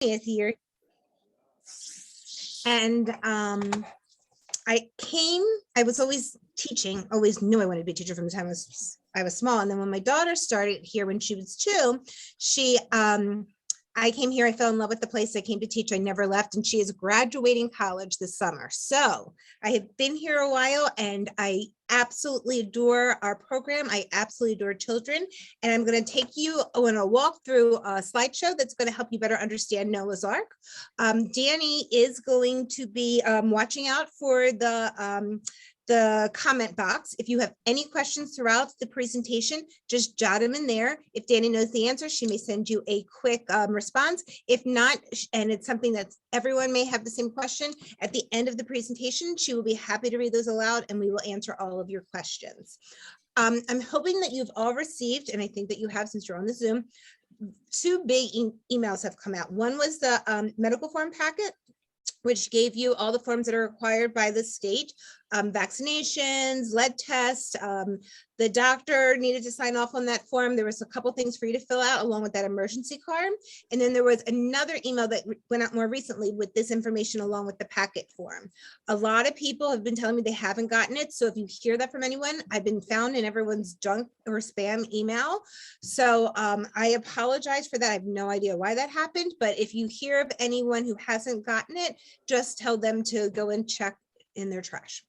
is here. And I was always teaching, always knew I wanted to be a teacher from the time I was small. And then when my daughter started here when she was 2, I came here, I fell in love with the place. I came to teach, I never left, and she is graduating college this summer. So I have been here a while and I absolutely adore our program. I absolutely adore children. And I'm going to take you on a walk through a slideshow that's going to help you better understand Noah's Ark. Danny is going to be watching out for the comment box. If you have any questions throughout the presentation, just jot them in there. If Danny knows the answer, she may send you a quick response. If not, and it's something that everyone may have the same question, at the end of the presentation, she will be happy to read those aloud and we will answer all of your questions. I'm hoping that you've all received, and I think that you have since you're on the Zoom, 2 big emails have come out. One was the medical form packet, which gave you all the forms that are required by the state, vaccinations, lead tests. The doctor needed to sign off on that form. There was a couple things for you to fill out along with that emergency card. And then there was another email that went out more recently with this information along with the packet form. A lot of people have been telling me they haven't gotten it. So if you hear that from anyone, I've been found in everyone's junk or spam email. So I apologize for that. I have no idea why that happened, but if you hear of anyone who hasn't gotten it, just tell them to go and check in their trash.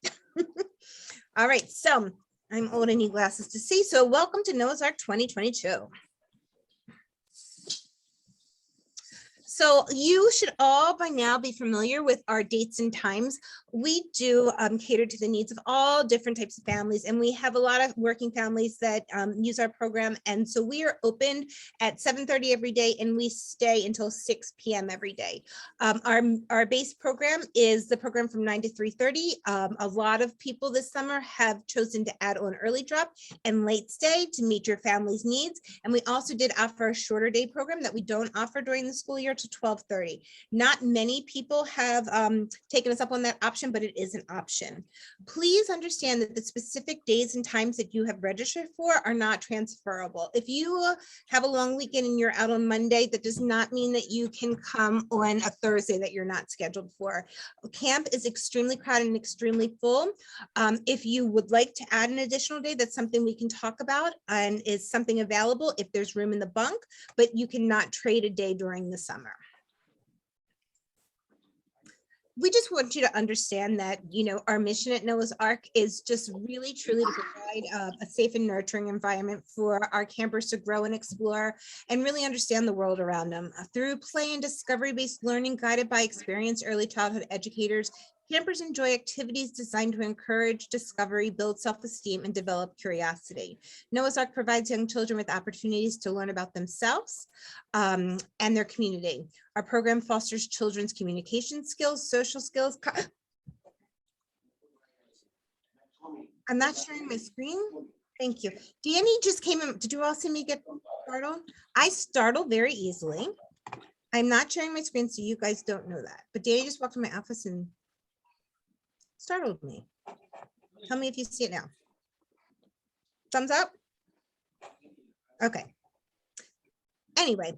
All right, so I'm old and need glasses to see. So welcome to Noah's Ark 2022. So you should all by now be familiar with our dates and times. We do cater to the needs of all different types of families, and we have a lot of working families that use our program. And so we are open at 7:30 every day, and we stay until 6 p.m. every day. Our base program is the program from 9 to 3:30. A lot of people this summer have chosen to add on early drop and late stay to meet your family's needs. And we also did offer a shorter day program that we don't offer during the school year to 12:30. Not many people have taken us up on that option, but it is an option. Please understand that the specific days and times that you have registered for are not transferable. If you have a long weekend and you're out on Monday, that does not mean that you can come on a Thursday that you're not scheduled for. Camp is extremely crowded and extremely full. If you would like to add an additional day, that's something we can talk about and is something available if there's room in the bunk, but you cannot trade a day during the summer. We just want you to understand that, you know, our mission at Noah's Ark is just really, truly to provide a safe and nurturing environment for our campers to grow and explore and really understand the world around them. Through play and discovery-based learning guided by experienced early childhood educators, campers enjoy activities designed to encourage discovery, build self-esteem, and develop curiosity. Noah's Ark provides young children with opportunities to learn about themselves and their community. Our program fosters children's communication skills, social skills. I'm not sharing my screen. Thank you. Danny just came in. Did you all see me get startled? I startle very easily. I'm not sharing my screen, so you guys don't know that. But Danny just walked in my office and startled me. Tell me if you see it now. Thumbs up? Okay. Anyway,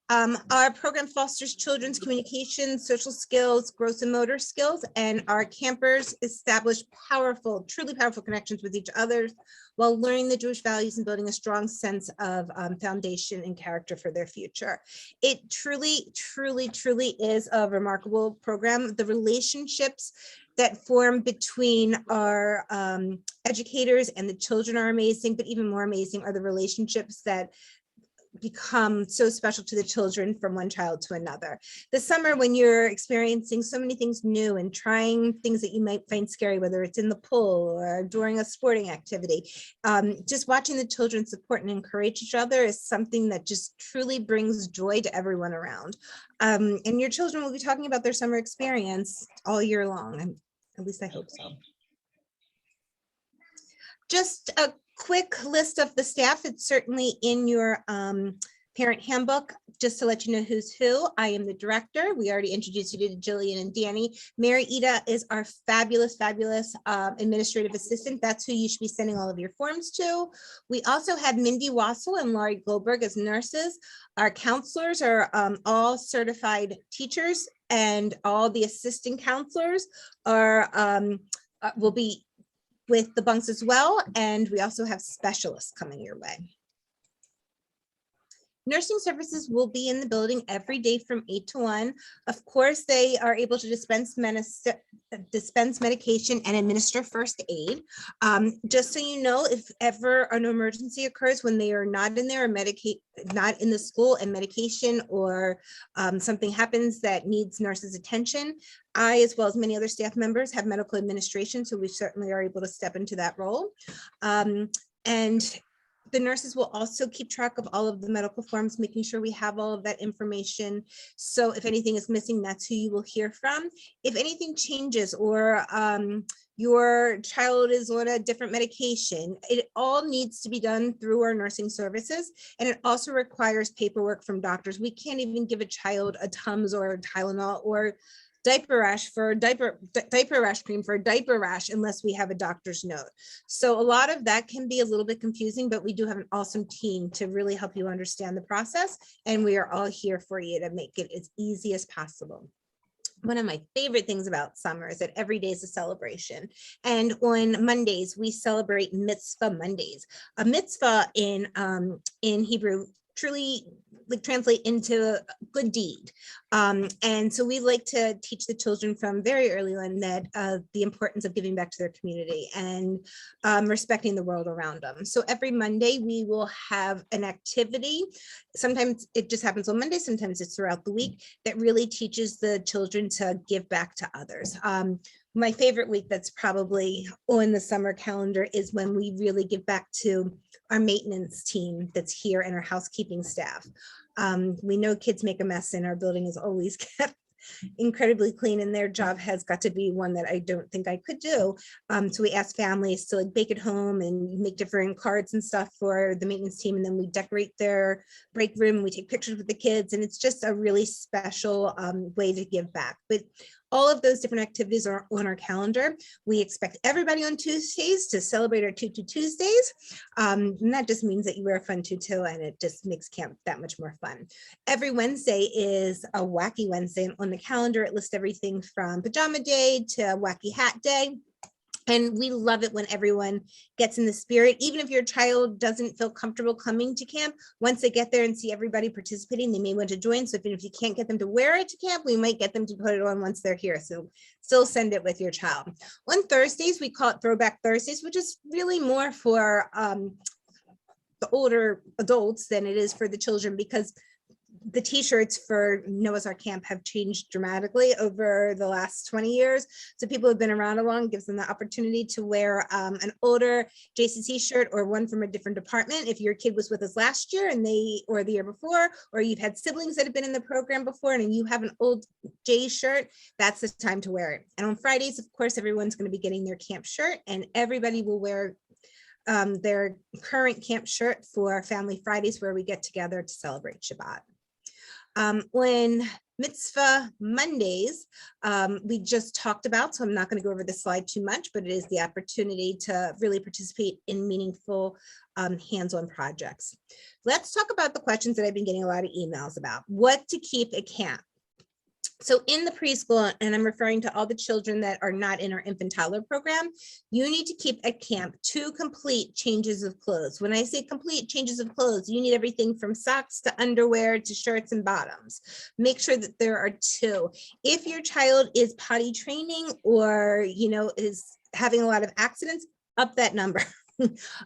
our program fosters children's communication, social skills, gross and motor skills, and our campers establish powerful, truly powerful connections with each other while learning the Jewish values and building a strong sense of foundation and character for their future. It truly, truly, truly is a remarkable program. The relationships that form between our educators and the children are amazing, but even more amazing are the relationships that become so special to the children from one child to another. This summer, when you're experiencing so many things new and trying things that you might find scary, whether it's in the pool or during a sporting activity, just watching the children support and encourage each other is something that just truly brings joy to everyone around. And your children will be talking about their summer experience all year long. At least I hope so. Just a quick list of the staff. It's certainly in your Parent handbook, just to let you know who's who, I am the director. We already introduced you to Jillian and Danny. Mary Ida is our fabulous administrative assistant. That's who you should be sending all of your forms to. We also have Mindy Wassel and Laurie Goldberg as nurses. Our counselors are all certified teachers, and all the assistant counselors are will be with the bunks as well. And we also have specialists coming your way. Nursing services will be in the building every day from 8 to 1. Of course, they are able to dispense medication and administer first aid. Just so you know, if ever an emergency occurs when they are not in there or not in the school and medication or something happens that needs nurses' attention, I, as well as many other staff members, have medical administration, so we certainly are able to step into that role. And the nurses will also keep track of all of the medical forms, making sure we have all of that information. So if anything is missing, that's who you will hear from. If anything changes or your child is on a different medication, it all needs to be done through our nursing services. And it also requires paperwork from doctors. We can't even give a child a Tums or a Tylenol or diaper rash for diaper rash cream for a diaper rash unless we have a doctor's note. So a lot of that can be a little bit confusing, but we do have an awesome team to really help you understand the process. And we are all here for you to make it as easy as possible. One of my favorite things about summer is that every day is a celebration. And on Mondays, we celebrate Mitzvah Mondays. A mitzvah in Hebrew truly translate into good deed. And so we like to teach the children from very early on that the importance of giving back to their community and respecting the world around them. So every Monday we will have an activity. Sometimes it just happens on Monday, sometimes it's throughout the week, that really teaches the children to give back to others. My favorite week that's probably on the summer calendar is when we really give back to our maintenance team that's here and our housekeeping staff. We know kids make a mess and our building is always kept incredibly clean, and their job has got to be one that I don't think I could do. So we ask families to like bake at home and make different cards and stuff for the maintenance team, and then we decorate their break room and we take pictures with the kids, and it's just a really special way to give back. But all of those different activities are on our calendar. We expect everybody on Tuesdays to celebrate our Tutu Tuesdays. And that just means that you wear a fun tutu and it just makes camp that much more fun. Every Wednesday is a wacky Wednesday. And on the calendar, it lists everything from pajama day to wacky hat day. And we love it when everyone gets in the spirit. Even if your child doesn't feel comfortable coming to camp, once they get there and see everybody participating, they may want to join. So even if you can't get them to wear it to camp, we might get them to put it on once they're here. So still send it with your child. On Thursdays, we call it Throwback Thursdays, which is really more for the older adults than it is for the children, because the t-shirts for Noah's Ark Camp have changed dramatically over the last 20 years. So people who've been around a long, gives them the opportunity to wear an older JCC shirt or one from a different department. If your kid was with us last year or the year before, or you've had siblings that have been in the program before and you have an old J shirt, that's the time to wear it. And on Fridays, of course, everyone's going to be getting their camp shirt, and everybody will wear their current camp shirt for Family Fridays, where we get together to celebrate Shabbat. When Mitzvah Mondays, we just talked about, so I'm not going to go over this slide too much, but it is the opportunity to really participate in meaningful hands-on projects. Let's talk about the questions that I've been getting a lot of emails about. What to keep at camp. So in the preschool, and I'm referring to all the children that are not in our infant toddler program, you need to keep at camp 2 complete changes of clothes. When I say complete changes of clothes, you need everything from socks to underwear to shirts and bottoms. Make sure that there are 2. If your child is potty training or, is having a lot of accidents, up that number.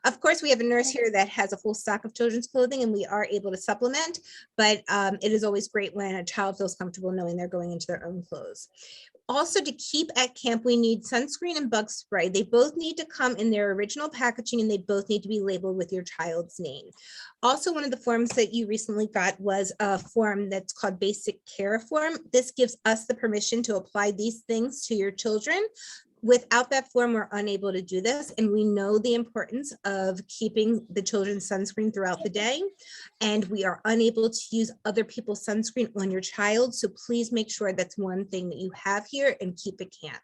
Of course, we have a nurse here that has a full stock of children's clothing, and we are able to supplement, but it is always great when a child feels comfortable knowing they're going into their own clothes. Also, to keep at camp, we need sunscreen and bug spray. They both need to come in their original packaging, and they both need to be labeled with your child's name. Also, one of the forms that you recently got was a form that's called Basic Care Form. This gives us the permission to apply these things to your children. Without that form, we're unable to do this. And we know the importance of keeping the children's sunscreen throughout the day. And we are unable to use other people's sunscreen on your child. So please make sure that's one thing that you have here and keep at camp.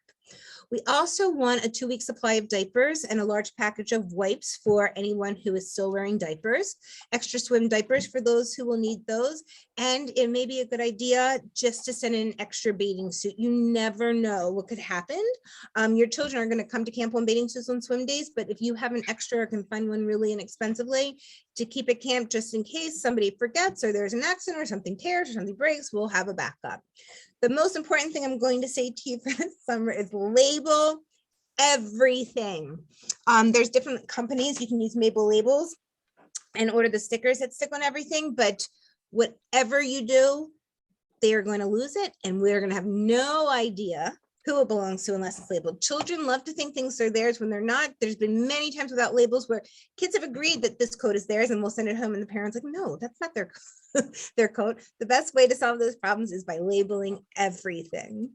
We also want a 2-week supply of diapers and a large package of wipes for anyone who is still wearing diapers, extra swim diapers for those who will need those. And it may be a good idea just to send in an extra bathing suit. You never know what could happen. Your children are going to come to camp on bathing suits on swim days, but if you have an extra or can find one really inexpensively to keep at camp just in case somebody forgets or there's an accident or something tears or something breaks, we'll have a backup. The most important thing I'm going to say to you for this summer is label everything. There's different companies. You can use Mabel labels and order the stickers that stick on everything, but whatever you do, they are going to lose it and we're going to have no idea who it belongs to unless it's labeled. Children love to think things are theirs when they're not. There's been many times without labels where kids have agreed that this coat is theirs and we'll send it home and the parents like, no, that's not their their coat. The best way to solve those problems is by labeling everything.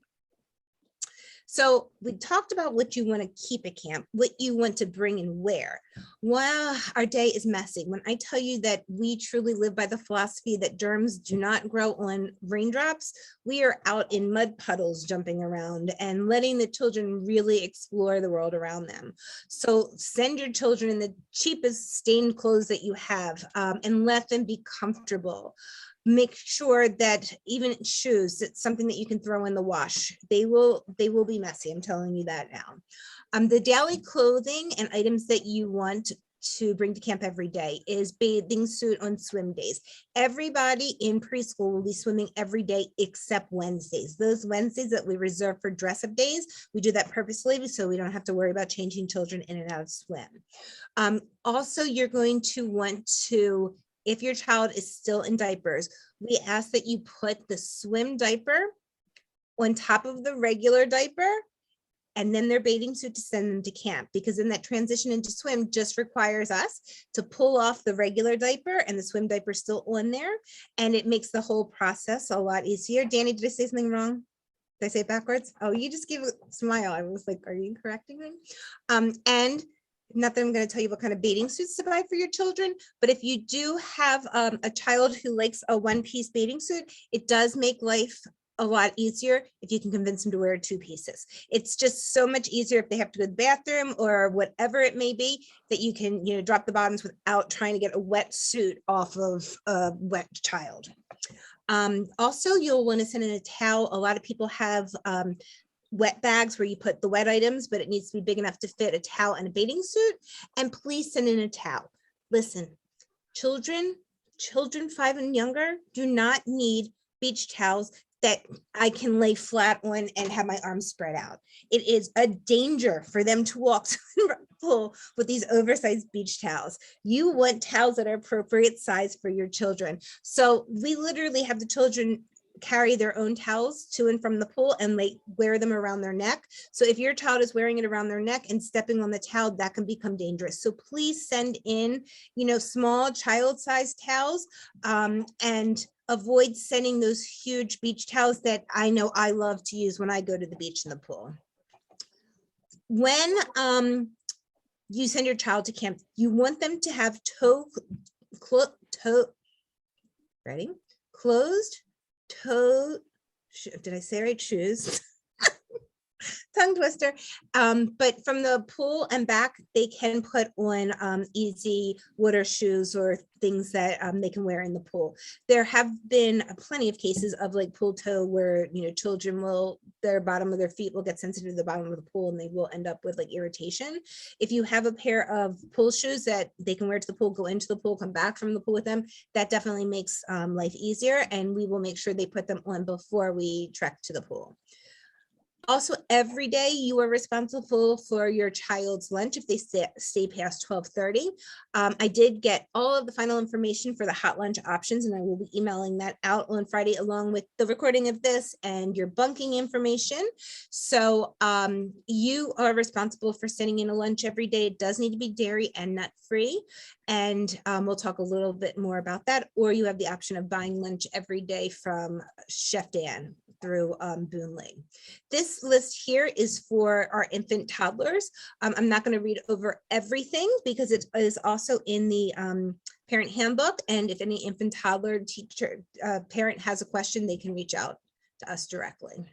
So we talked about what you want to keep at camp, what you want to bring and wear. Wow, our day is messy. When I tell you that we truly live by the philosophy that germs do not grow on raindrops, we are out in mud puddles jumping around and letting the children really explore the world around them. So send your children in the cheapest stained clothes that you have and let them be comfortable. Make sure that even shoes, it's something that you can throw in the wash. They will be messy. I'm telling you that now. The daily clothing and items that you want to bring to camp every day is bathing suit on swim days. Everybody in preschool will be swimming every day except Wednesdays. Those Wednesdays that we reserve for dress up days, we do that purposely so we don't have to worry about changing children in and out of swim. Also, you're going to want to, if your child is still in diapers, we ask that you put the swim diaper on top of the regular diaper and then their bathing suit to send them to camp, because in that transition into swim just requires us to pull off the regular diaper and the swim diaper still on there. And it makes the whole process a lot easier. Danny, did I say something wrong? Did I say it backwards? Oh, you just gave a smile. I was like, are you correcting me? And not that I'm going to tell you what kind of bathing suits to buy for your children, but if you do have a child who likes a one-piece bathing suit, it does make life a lot easier if you can convince them to wear 2 pieces. It's just so much easier if they have to go to the bathroom or whatever it may be, that you can, drop the bottoms without trying to get a wet suit off of a wet child. Also, you'll want to send in a towel. A lot of people have wet bags where you put the wet items, but it needs to be big enough to fit a towel and a bathing suit. And please send in a towel. Listen, children 5 and younger do not need beach towels that I can lay flat on and have my arms spread out. It is a danger for them to walk to the pool with these oversized beach towels. You want towels that are appropriate size for your children. So we literally have the children carry their own towels to and from the pool and they wear them around their neck. So if your child is wearing it around their neck and stepping on the towel, that can become dangerous. So please send in, small child-sized towels and avoid sending those huge beach towels that I know I love to use when I go to the beach and the pool. When you send your child to camp, you want them to have closed toe, did I say right? Shoes. Tongue twister. But from the pool and back, they can put on easy water shoes or things that they can wear in the pool. There have been plenty of cases of like pool toe where, children their bottom of their feet will get sensitive to the bottom of the pool and they will end up with like irritation. If you have a pair of pool shoes that they can wear to the pool, go into the pool, come back from the pool with them, that definitely makes life easier. And we will make sure they put them on before we trek to the pool. Also, every day you are responsible for your child's lunch if they stay past 12:30. I did get all of the final information for the hot lunch options, and I will be emailing that out on Friday along with the recording of this and your bunking information. So you are responsible for sending in a lunch every day. It does need to be dairy and nut free. And we'll talk a little bit more about that. Or you have the option of buying lunch every day from Chef Dan. through Boone Lane. This list here is for our infant toddlers. I'm not going to read over everything because it is also in the parent handbook. And if any infant toddler teacher parent has a question, they can reach out to us directly.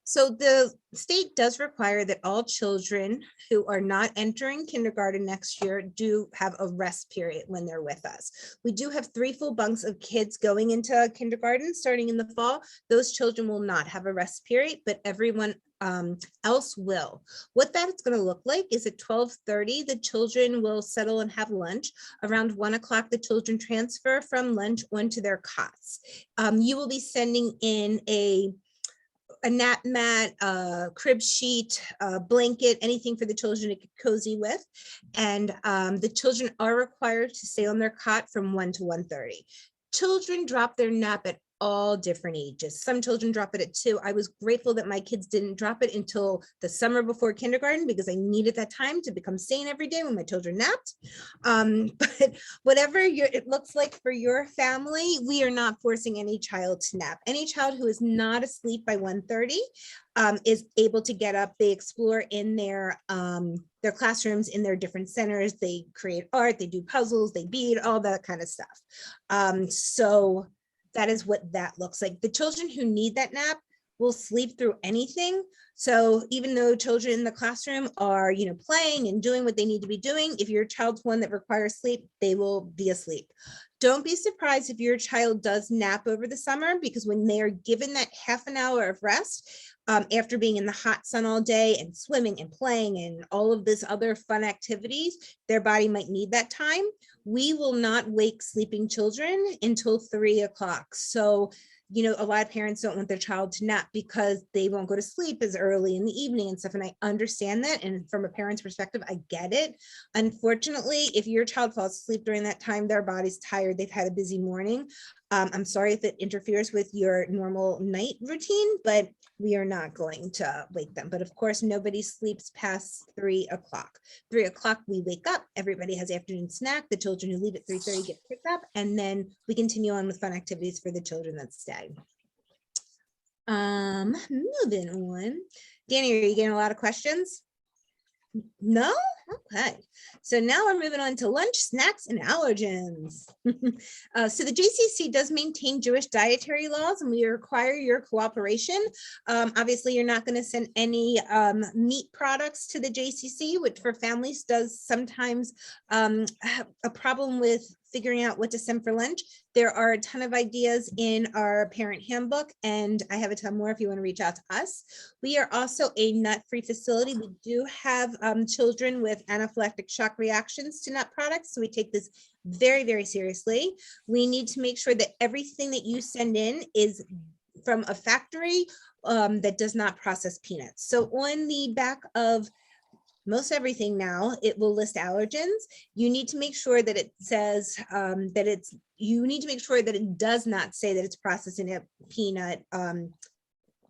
So the state does require that all children who are not entering kindergarten next year do have a rest period when they're with us. We do have 3 full bunks of kids going into kindergarten starting in the fall. Those children will not have a rest period, but everyone else will. What that's going to look like is at 12:30, the children will settle and have lunch. Around 1 o'clock, the children transfer from lunch onto their cots. You will be sending in a nap mat, a crib sheet, a blanket, anything for the children to get cozy with. And the children are required to stay on their cot from 1 to 1:30. Children drop their nap at all different ages. Some children drop it at 2. I was grateful that my kids didn't drop it until the summer before kindergarten because I needed that time to become sane every day when my children napped. But whatever it looks like for your family, we are not forcing any child to nap. Any child who is not asleep by 1:30 is able to get up. They explore in their classrooms, in their different centers. They create art, they do puzzles, they bead, all that kind of stuff. So that is what that looks like. The children who need that nap will sleep through anything. So even though children in the classroom are, playing and doing what they need to be doing, if your child's one that requires sleep, they will be asleep. Don't be surprised if your child does nap over the summer, because when they are given that half an hour of rest, after being in the hot sun all day and swimming and playing and all of this other fun activities, their body might need that time. We will not wake sleeping children until 3 o'clock. So, a lot of parents don't want their child to nap because they won't go to sleep as early in the evening and stuff. And I understand that. And from a parent's perspective, I get it. Unfortunately, if your child falls asleep during that time, their body's tired, they've had a busy morning. I'm sorry if it interferes with your normal night routine, but we are not going to wake them. But of course, nobody sleeps past 3 o'clock. 3 o'clock, we wake up, everybody has afternoon snack. The children who leave at 3:30 get picked up, and then we continue on with fun activities for the children that stay. Moving on. Danny, are you getting a lot of questions? No? Okay. So now we're moving on to lunch, snacks, and allergens. So the JCC does maintain Jewish dietary laws, and we require your cooperation. Obviously, you're not going to send any meat products to the JCC, which for families does sometimes have a problem with figuring out what to send for lunch. There are a ton of ideas in our parent handbook, and I have a ton more if you want to reach out to us. We are also a nut-free facility. We do have children with anaphylactic shock reactions to nut products, so we take this very, very seriously. We need to make sure that everything that you send in is from a factory that does not process peanuts. So on the back of most everything now, it will list allergens. You need to make sure that it says you need to make sure that it does not say that it's processing a peanut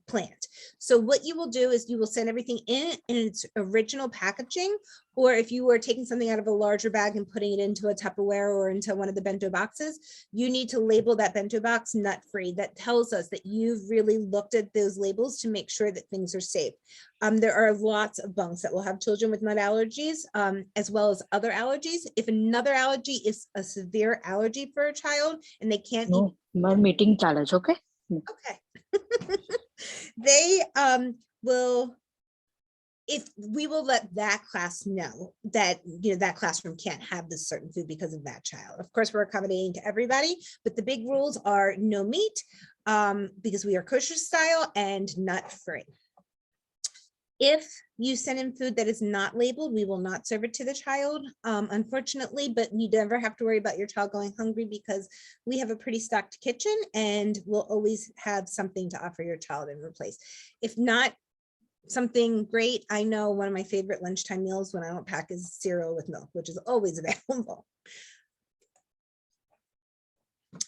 plant. So what you will do is you will send everything in its original packaging, or if you were taking something out of a larger bag and putting it into a Tupperware or into one of the bento boxes, you need to label that bento box nut-free. That tells us that you've really looked at those labels to make sure that things are safe. There are lots of bunks that will have children with nut allergies, as well as other allergies. If another allergy is a severe allergy for a child and they can't eat. My meeting challenge, okay? Okay. They will, if we will let that class know that, that classroom can't have this certain food because of that child. Of course, we're accommodating to everybody, but the big rules are no meat, because we are kosher style, and nut-free. If you send in food that is not labeled, we will not serve it to the child, unfortunately, but you never have to worry about your child going hungry because we have a pretty stocked kitchen and we'll always have something to offer your child in replace. If not something great, I know one of my favorite lunchtime meals when I don't pack is cereal with milk, which is always available.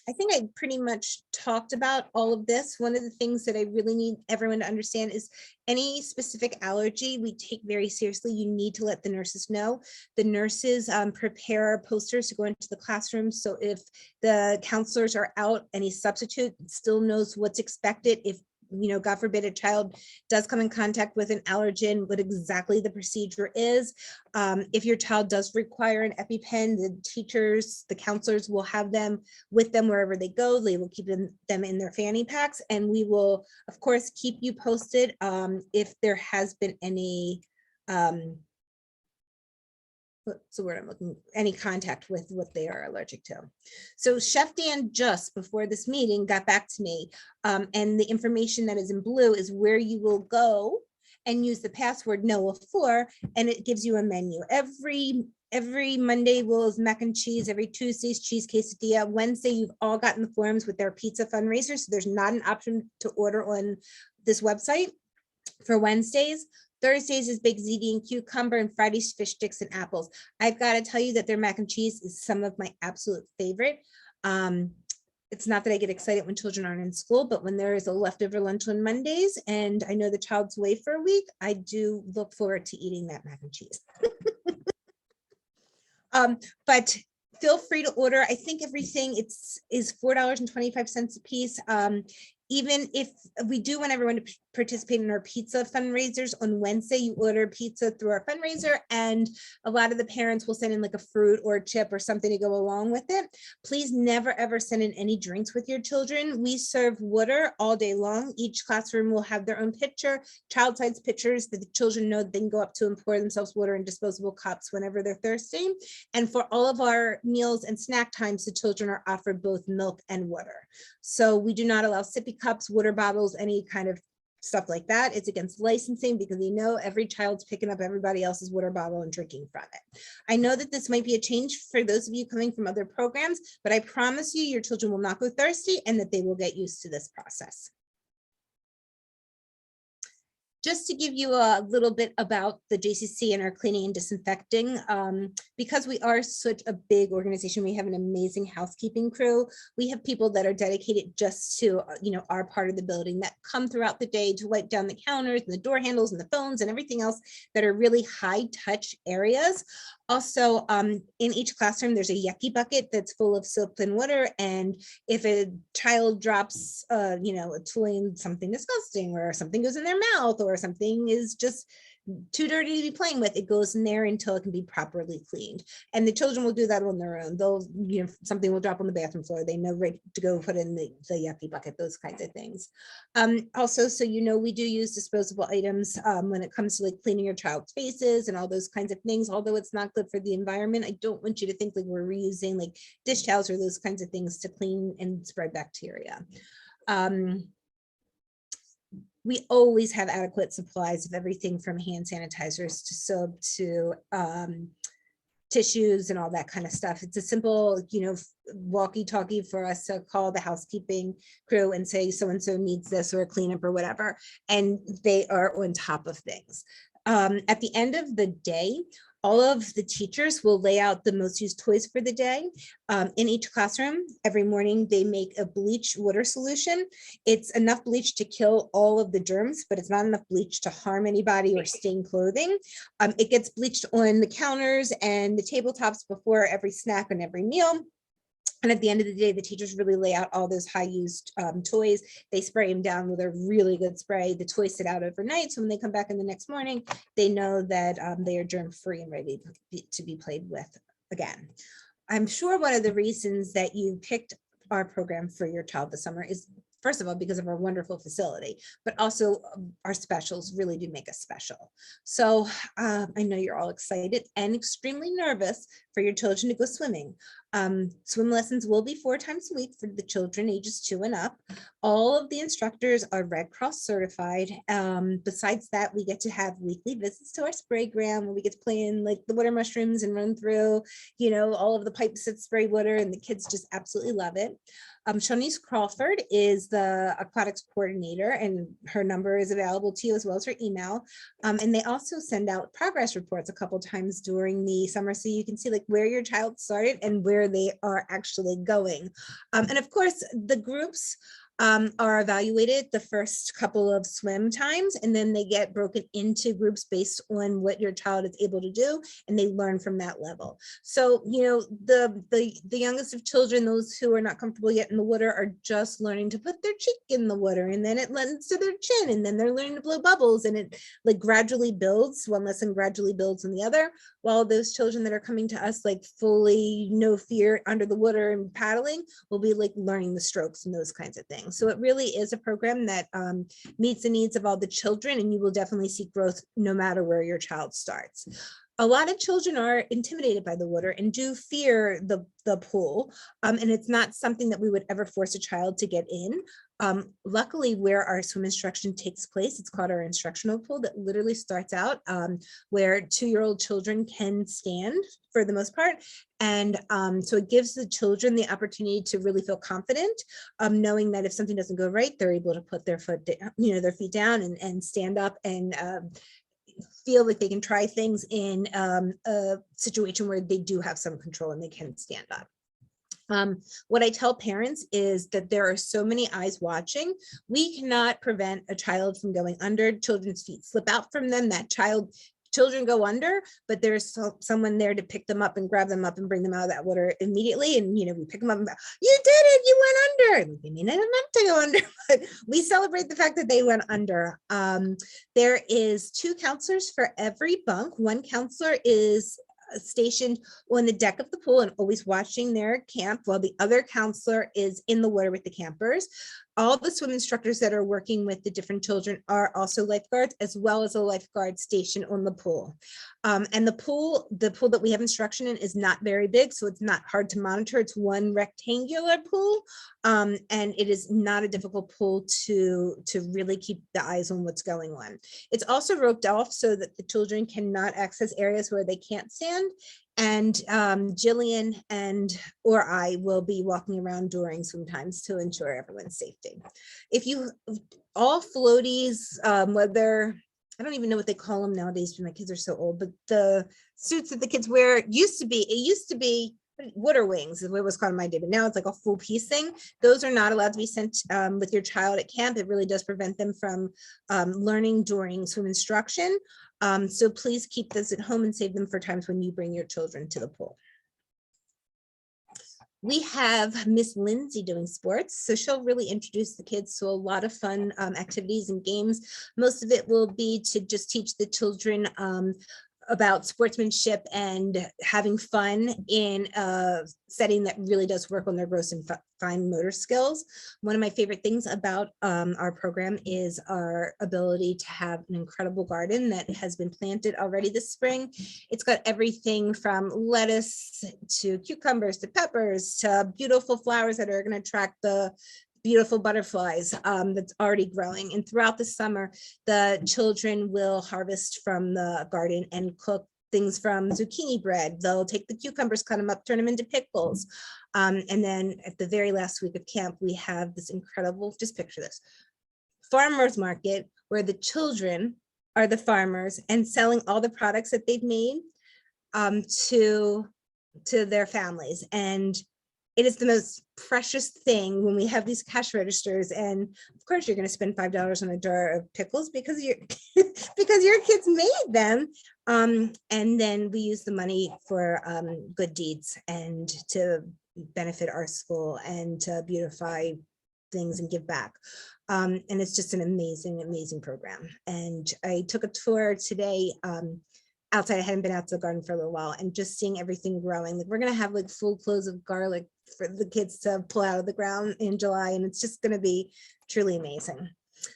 I think I pretty much talked about all of this. One of the things that I really need everyone to understand is any specific allergy we take very seriously. You need to let the nurses know. The nurses prepare posters to go into the classroom. So if the counselors are out, any substitute still knows what's expected. If God forbid a child does come in contact with an allergen, what exactly the procedure is. If your child does require an EpiPen, the teachers, the counselors will have them with them wherever they go. They will keep them in their fanny packs, and we will, of course, keep you posted if there has been any what's the word I'm looking, any contact with what they are allergic to. So Chef Dan just before this meeting got back to me, and the information that is in blue is where you will go and use the password Noah4, and it gives you a menu. Every Monday was mac and cheese, every Tuesday's cheese quesadilla. Wednesday, you've all gotten the forms with their pizza fundraiser, so there's not an option to order on this website for Wednesdays. Thursdays is baked ziti and cucumber, and Fridays fish sticks and apples. I've got to tell you that their mac and cheese is some of my absolute favorite. It's not that I get excited when children aren't in school, but when there is a leftover lunch on Mondays and I know the child's away for a week, I do look forward to eating that mac and cheese. But feel free to order. I think everything is $4.25 a piece. Even if we do want everyone to participate in our pizza fundraisers on Wednesday, you order pizza through our fundraiser, and a lot of the parents will send in like a fruit or a chip or something to go along with it. Please never ever send in any drinks with your children. We serve water all day long. Each classroom will have their own pitcher, child-sized pitchers that the children know they can go up to and pour themselves water in disposable cups whenever they're thirsty. And for all of our meals and snack times, the children are offered both milk and water. So we do not allow sippy cups, water bottles, any kind of stuff like that. It's against licensing because we know every child's picking up everybody else's water bottle and drinking from it. I know that this might be a change for those of you coming from other programs, but I promise you your children will not go thirsty and that they will get used to this process. Just to give you a little bit about the JCC and our cleaning and disinfecting, because we are such a big organization, we have an amazing housekeeping crew. We have people that are dedicated just to, our part of the building that come throughout the day to wipe down the counters and the door handles and the phones and everything else that are really high touch areas. Also, in each classroom, there's a yucky bucket that's full of soap and water. And if a child drops, a toy in something disgusting, or something goes in their mouth, or something is just too dirty to be playing with, it goes in there until it can be properly cleaned. And the children will do that on their own. They'll, something will drop on the bathroom floor. They know right to go put in the yucky bucket, those kinds of things. Also, so we do use disposable items when it comes to like cleaning your child's faces and all those kinds of things. Although it's not good for the environment, I don't want you to think like we're reusing like dish towels or those kinds of things to clean and spread bacteria. We always have adequate supplies of everything from hand sanitizers to soap to tissues and all that kind of stuff. It's a simple, walkie-talkie for us to call the housekeeping crew and say, so-and-so needs this or a cleanup or whatever. And they are on top of things. At the end of the day, all of the teachers will lay out the most used toys for the day. In each classroom, every morning they make a bleach water solution. It's enough bleach to kill all of the germs, but it's not enough bleach to harm anybody or stain clothing. It gets bleached on the counters and the tabletops before every snack and every meal. And at the end of the day, the teachers really lay out all those high used toys. They spray them down with a really good spray. The toys sit out overnight. So when they come back in the next morning, they know that they are germ free and ready to be played with again. I'm sure one of the reasons that you picked our program for your child this summer is, first of all, because of our wonderful facility, but also our specials really do make us special. So I know you're all excited and extremely nervous for your children to go swimming. Swim lessons will be 4 times a week for the children ages 2 and up. All of the instructors are Red Cross certified. Besides that, we get to have weekly visits to our spray ground where we get to play in like the water mushrooms and run through, all of the pipes that spray water, and the kids just absolutely love it. Shanice Crawford is the aquatics coordinator, and her number is available to you as well as her email. And they also send out progress reports a couple times during the summer, so you can see like where your child started and where where they are actually going. And of course, the groups are evaluated the first couple of swim times, and then they get broken into groups based on what your child is able to do, and they learn from that level. So, you know, the youngest of children, those who are not comfortable yet in the water, are just learning to put their cheek in the water, and then it lends to their chin, and then they're learning to blow bubbles, and it like gradually builds. One lesson gradually builds on the other, while those children that are coming to us like fully no fear under the water and paddling will be like learning the strokes and those kinds of things. So it really is a program that meets the needs of all the children, and you will definitely see growth no matter where your child starts. A lot of children are intimidated by the water and do fear the pool, and it's not something that we would ever force a child to get in. Luckily, where our swim instruction takes place, it's called our instructional pool that literally starts out where 2-year-old children can stand for the most part. And so it gives the children the opportunity to really feel confident, knowing that if something doesn't go right, they're able to put their foot down, you know, their feet down and stand up and feel like they can try things in a situation where they do have some control and they can stand up. What I tell parents is that there are so many eyes watching. We cannot prevent a child from going under. Children's feet slip out from them. Children go under, but there's someone there to pick them up and grab them up and bring them out of that water immediately. And, you know, we pick them up and go, you did it, you went under. They may not have meant to go under, but we celebrate the fact that they went under. There is 2 counselors for every bunk. One counselor is stationed on the deck of the pool and always watching their camp, while the other counselor is in the water with the campers. All the swim instructors that are working with the different children are also lifeguards, as well as a lifeguard station on the pool. And the pool that we have instruction in is not very big, so it's not hard to monitor. It's one rectangular pool, and it is not a difficult pool to really keep the eyes on what's going on. It's also roped off so that the children cannot access areas where they can't stand. And Jillian or I will be walking around during sometimes to ensure everyone's safety. All floaties, whether, I don't even know what they call them nowadays because my kids are so old, but the suits that the kids wear, it used to be water wings is what it was called in my day, but now it's like a full piece thing. Those are not allowed to be sent with your child at camp. It really does prevent them from learning during swim instruction. So please keep those at home and save them for times when you bring your children to the pool. We have Miss Lindsay doing sports, so she'll really introduce the kids to a lot of fun activities and games. Most of it will be to just teach the children about sportsmanship and having fun in a setting that really does work on their gross and fine motor skills. One of my favorite things about our program is our ability to have an incredible garden that has been planted already this spring. It's got everything from lettuce to cucumbers to peppers to beautiful flowers that are going to attract the beautiful butterflies that's already growing. And throughout the summer, the children will harvest from the garden and cook things from zucchini bread. They'll take the cucumbers, cut them up, turn them into pickles. And then at the very last week of camp, we have this incredible, just picture this, farmer's market where the children are the farmers and selling all the products that they've made to their families. And it is the most precious thing when we have these cash registers, and of course you're going to spend $5 on a jar of pickles because your kids made them, and then we use the money for good deeds and to benefit our school and to beautify things and give back. And it's just an amazing program. And I took a tour today outside. I hadn't been out to the garden for a little while, and just seeing everything growing. Like, we're gonna have like full cloves of garlic for the kids to pull out of the ground in July, and it's just gonna be truly amazing.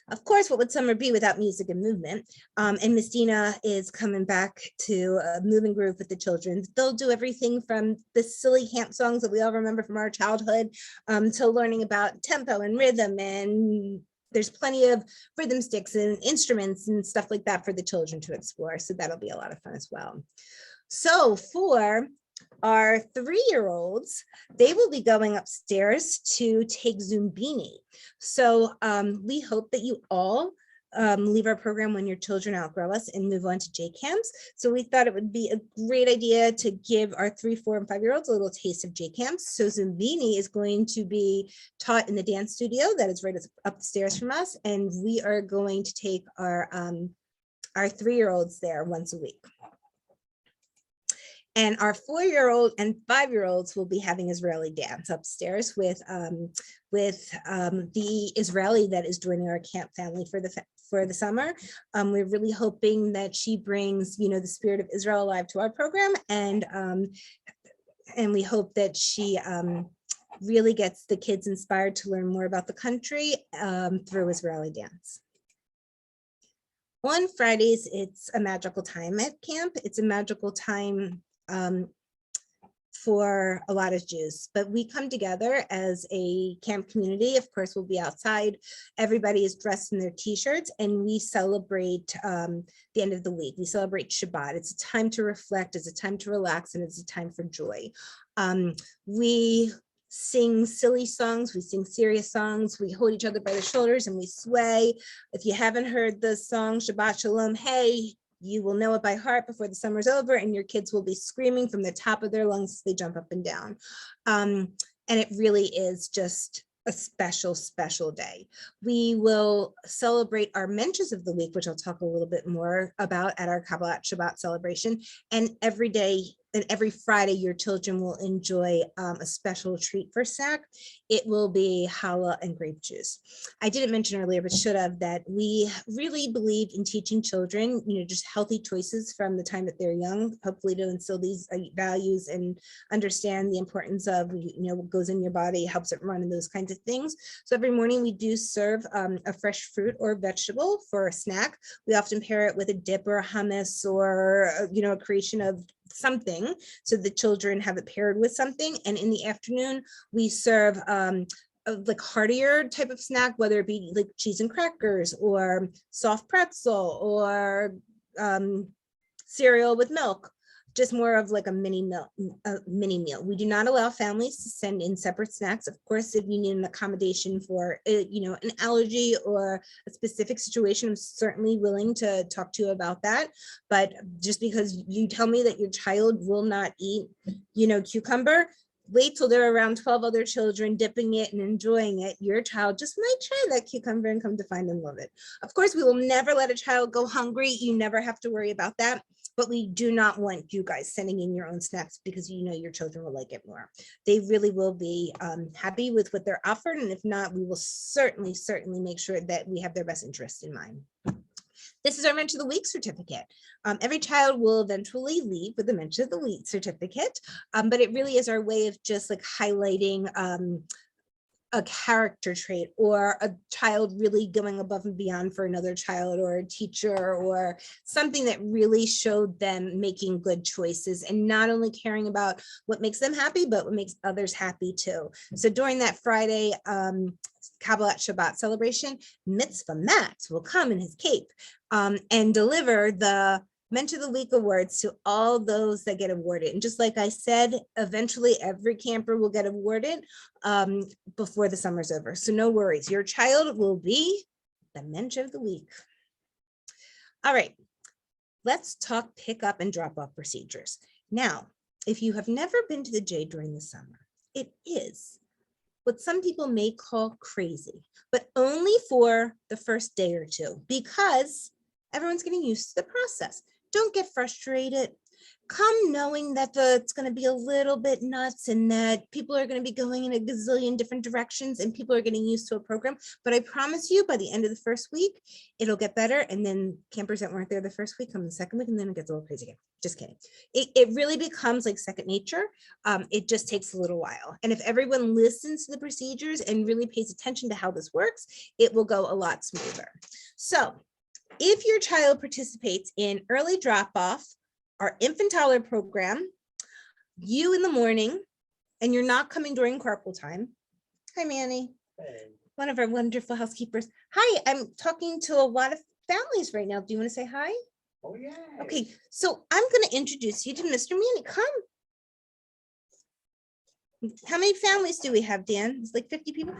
Of course, what would summer be without music and movement? And Miss Dina is coming back to a moving group with the children. They'll do everything from the silly camp songs that we all remember from our childhood to learning about tempo and rhythm, and there's plenty of rhythm sticks and instruments and stuff like that for the children to explore. So that'll be a lot of fun as well. So for our 3-year-olds, they will be going upstairs to take Zumbini. So we hope that you all leave our program when your children outgrow us and move on to J camps. So we thought it would be a great idea to give our 3, 4, and 5-year-olds a little taste of J camps. So Zumbini is going to be taught in the dance studio that is right upstairs from us, and we are going to take our 3-year-olds there once a week. And our 4-year-old and 5-year-olds will be having Israeli dance upstairs with the Israeli that is joining our camp family for the summer. We're really hoping that she brings, the spirit of Israel alive to our program, and we hope that she really gets the kids inspired to learn more about the country through Israeli dance. On Fridays, it's a magical time at camp. It's a magical time for a lot of Jews, but we come together as a camp community. Of course, we'll be outside. Everybody is dressed in their t-shirts, and we celebrate the end of the week. We celebrate Shabbat. It's a time to reflect, it's a time to relax, and it's a time for joy. We sing silly songs, we sing serious songs, we hold each other by the shoulders and we sway. If you haven't heard the song Shabbat Shalom, hey, you will know it by heart before the summer's over, and your kids will be screaming from the top of their lungs as they jump up and down. And it really is just a special, special day. We will celebrate our Mentions of the week, which I'll talk a little bit more about at our Kabbalat Shabbat celebration. And every day and every Friday, your children will enjoy a special treat for snack. It will be challah and grape juice. I didn't mention earlier, but should have, that we really believe in teaching children, just healthy choices from the time that they're young, hopefully to instill these values and understand the importance of, what goes in your body, helps it run, and those kinds of things. So every morning we do serve a fresh fruit or vegetable for a snack. We often pair it with a dip or a hummus or, a creation of something, so the children have it paired with something. And in the afternoon, we serve like heartier type of snack, whether it be like cheese and crackers or soft pretzel or cereal with milk, just more of like a mini meal. We do not allow families to send in separate snacks. Of course, if you need an accommodation for, an allergy or a specific situation, I'm certainly willing to talk to you about that. But just because you tell me that your child will not eat, cucumber, wait till there are around 12 other children dipping it and enjoying it. Your child just might try that cucumber and come to find and love it. Of course, we will never let a child go hungry. You never have to worry about that. But we do not want you guys sending in your own snacks, because your children will like it more. They really will be happy with what they're offered. And if not, we will certainly make sure that we have their best interest in mind. This is our Mention of the Week certificate. Every child will eventually leave with a Mention of the Week certificate, but it really is our way of just like highlighting a character trait, or a child really going above and beyond for another child, or a teacher, or something that really showed them making good choices and not only caring about what makes them happy, but what makes others happy too. So during that Friday Kabbalat Shabbat celebration, Mitzvah Max will come in his cape and deliver the Mention of the Week awards to all those that get awarded. And just like I said, eventually every camper will get awarded before the summer's over. So no worries, your child will be the Mention of the Week. All right, let's talk pick up and drop off procedures. Now, if you have never been to the J during the summer, it is what some people may call crazy, but only for the first day or two, because everyone's getting used to the process. Don't get frustrated. Come knowing that it's going to be a little bit nuts, and that people are going to be going in a gazillion different directions, and people are getting used to a program. But I promise you, by the end of the first week, it'll get better. And then campers that weren't there the first week come the second week, and then it gets a little crazy again. Just kidding. It really becomes like second nature. It just takes a little while. And if everyone listens to the procedures and really pays attention to how this works, it will go a lot smoother. So if your child participates in early drop-off, our infant toddler program, you in the morning, and you're not coming during carpool time. Hi, Manny. Hey. One of our wonderful housekeepers. Hi, I'm talking to a lot of families right now. Do you want to say hi? Oh, yeah. Okay, so I'm going to introduce you to Mr. Manny. Come. How many families do we have, Dan? It's like 50 people.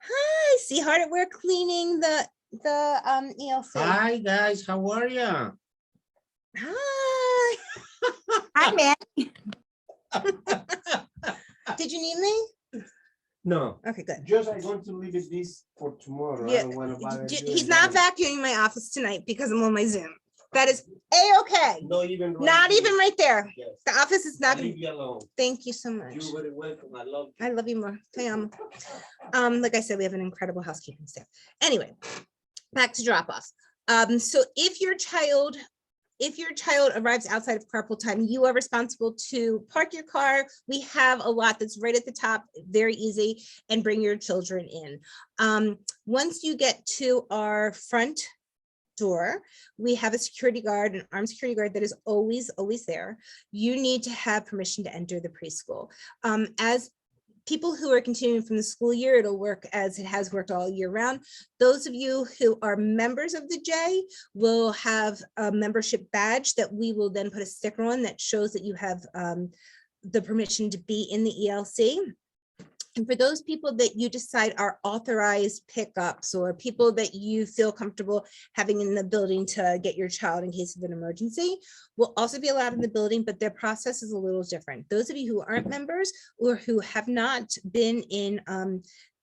Hi, see, hard at work cleaning the the ELC? Hi guys, how are ya? Hi. Hi, man. Did you need me? No, Okay, good. just I'm going to leave it this for tomorrow. I Yeah, don't want to bother you. He's and not that. vacuuming my office tonight because I'm on my Zoom. That is A-okay. Not even right Not here. even right there. Yes. The office is I'll not gonna. leave you alone. Thank you so much. You're very welcome. I love you. I love you more. Te amo. Like I said, we have an incredible housekeeping staff. Anyway, back to drop off. So if your child arrives outside of carpool time, you are responsible to park your car. We have a lot that's right at the top, very easy, and bring your children in. Once you get to our front door, we have a security guard, an armed security guard that is always there. You need to have permission to enter the preschool. As people who are continuing from the school year, it'll work as it has worked all year round. Those of you who are members of the J will have a membership badge that we will then put a sticker on that shows that you have the permission to be in the ELC. And for those people that you decide are authorized pickups or people that you feel comfortable having in the building to get your child in case of an emergency, will also be allowed in the building, but their process is a little different. Those of you who aren't members or who have not been in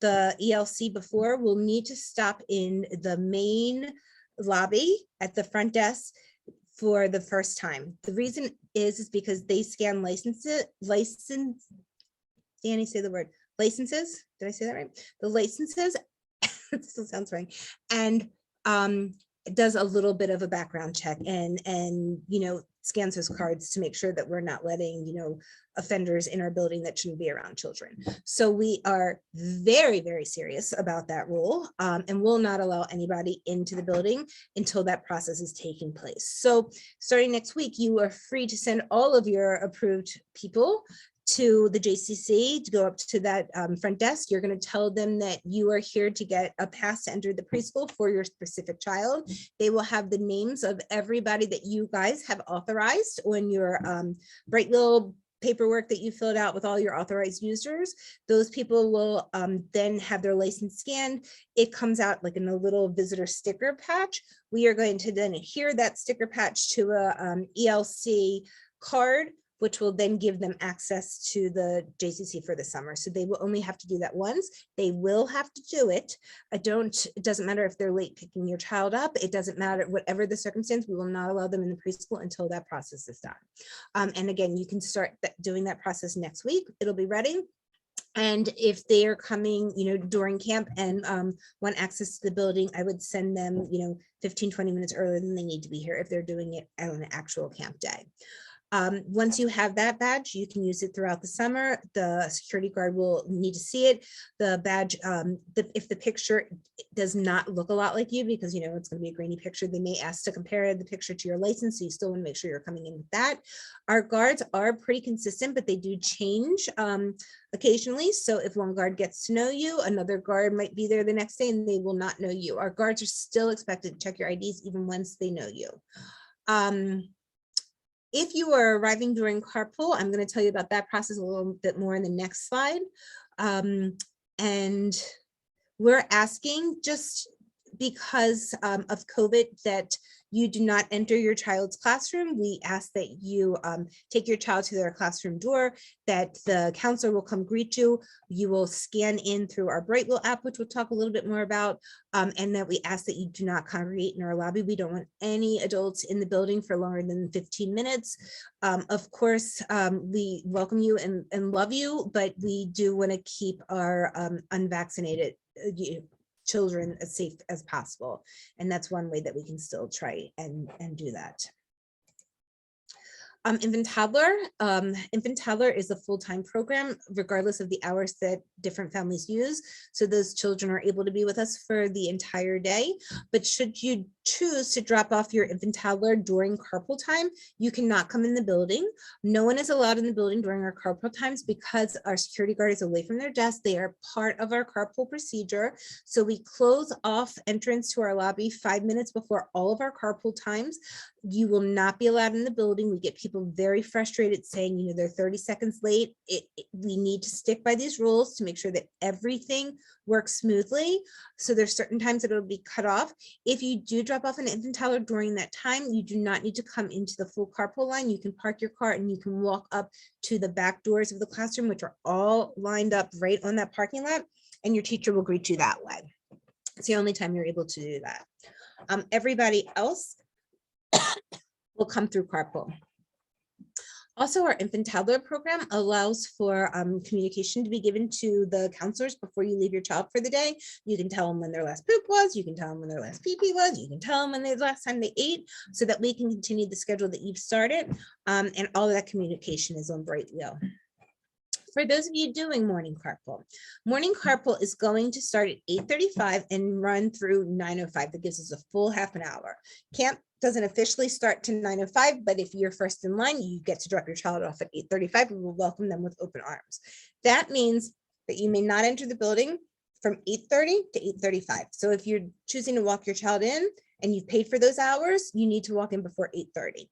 the ELC before will need to stop in the main lobby at the front desk for the first time. The reason is because they scan licenses. Danny, say the word. Licenses, did I say that right? The licenses, it still sounds right. And it does a little bit of a background check and scans those cards to make sure that we're not letting, offenders in our building that shouldn't be around children. So we are very, very serious about that rule and will not allow anybody into the building until that process is taking place. So starting next week, you are free to send all of your approved people to the JCC to go up to that front desk. You're going to tell them that you are here to get a pass to enter the preschool for your specific child. They will have the names of everybody that you guys have authorized on your bright little paperwork that you filled out with all your authorized users. Those people will then have their license scanned. It comes out like in a little visitor sticker patch. We are going to then adhere that sticker patch to a ELC card, which will then give them access to the JCC for the summer. So they will only have to do that once. They will have to do it. It doesn't matter if they're late picking your child up. It doesn't matter, whatever the circumstance, we will not allow them in the preschool until that process is done. And again, you can start doing that process next week. It'll be ready. And if they are coming, during camp and want access to the building, I would send them, 15, 20 minutes earlier than they need to be here if they're doing it on an actual camp day. Once you have that badge, you can use it throughout the summer. The security guard will need to see it. The badge, if the picture does not look a lot like you, because it's going to be a grainy picture, they may ask to compare the picture to your license. So you still want to make sure you're coming in with that. Our guards are pretty consistent, but they do change occasionally. So if one guard gets to know you, another guard might be there the next day and they will not know you. Our guards are still expected to check your IDs even once they know you. If you are arriving during carpool, I'm going to tell you about that process a little bit more in the next slide. And we're asking, just because of COVID, that you do not enter your child's classroom. We ask that you take your child to their classroom door, that the counselor will come greet you. You will scan in through our Brightwell app, which we'll talk a little bit more about, and that we ask that you do not congregate in our lobby. We don't want any adults in the building for longer than 15 minutes. Of course, we welcome you and love you, but we do want to keep our unvaccinated children as safe as possible. And that's one way that we can still try and do that. Infant toddler is a full-time program, regardless of the hours that different families use. So those children are able to be with us for the entire day. But should you choose to drop off your infant toddler during carpool time, you cannot come in the building. No one is allowed in the building during our carpool times because our security guard is away from their desk. They are part of our carpool procedure. So we close off entrance to our lobby 5 minutes before all of our carpool times. You will not be allowed in the building. We get people very frustrated saying, you know, they're 30 seconds late. We need to stick by these rules to make sure that everything works smoothly. So there's certain times that it'll be cut off. If you do drop off an infant toddler during that time, you do not need to come into the full carpool line. You can park your car and you can walk up to the back doors of the classroom, which are all lined up right on that parking lot, and your teacher will greet you that way. It's the only time you're able to do that. Everybody else will come through carpool. Also, our infant toddler program allows for communication to be given to the counselors before you leave your child for the day. You can tell them when their last poop was, you can tell them when their last pee-pee was, you can tell them when the last time they ate, so that we can continue the schedule that you've started. And all of that communication is on Brightwheel. For those of you doing morning carpool is going to start at 8:35 and run through 9:05. That gives us a full half an hour. Camp doesn't officially start to 9:05, but if you're first in line, you get to drop your child off at 8:35. We will welcome them with open arms. That means that you may not enter the building from 8:30 to 8:35. So if you're choosing to walk your child in and you've paid for those hours, you need to walk in before 8:30.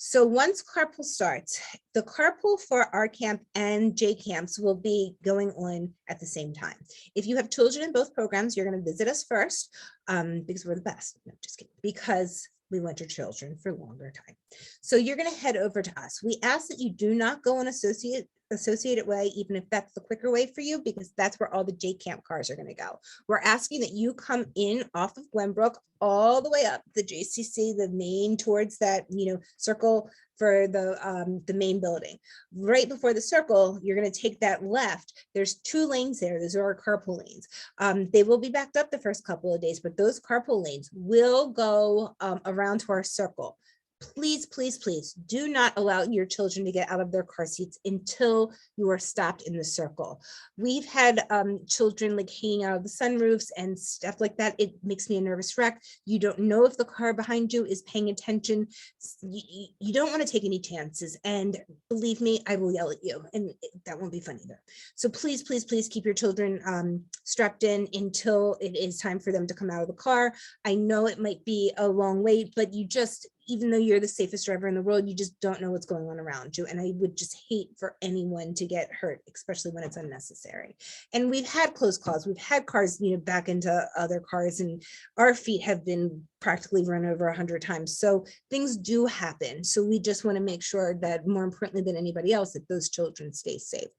So once carpool starts, the carpool for our camp and J camps will be going on at the same time. If you have children in both programs, you're going to visit us first because we're the best. No, just kidding. Because we want your children for longer time. So you're going to head over to us. We ask that you do not go on Associated Way, even if that's the quicker way for you, because that's where all the J camp cars are going to go. We're asking that you come in off of Glenbrook all the way up the JCC, the main towards that, you know, circle for the main building. Right before the circle, you're going to take that left. There's 2 lanes there. Those are our carpool lanes. They will be backed up the first couple of days, but those carpool lanes will go around to our circle. Please, please, please do not allow your children to get out of their car seats until you are stopped in the circle. We've had children like hanging out of the sunroofs and stuff like that. It makes me a nervous wreck. You don't know if the car behind you is paying attention. You don't want to take any chances. And believe me, I will yell at you, and that won't be fun either. So please, please, please keep your children strapped in until it is time for them to come out of the car. I know it might be a long wait, but you just, even though you're the safest driver in the world, you just don't know what's going on around you. And I would just hate for anyone to get hurt, especially when it's unnecessary. And we've had close calls. We've had cars, you know, back into other cars, and our feet have been practically run over 100 times. So things do happen. So we just want to make sure that, more importantly than anybody else, that those children stay safe.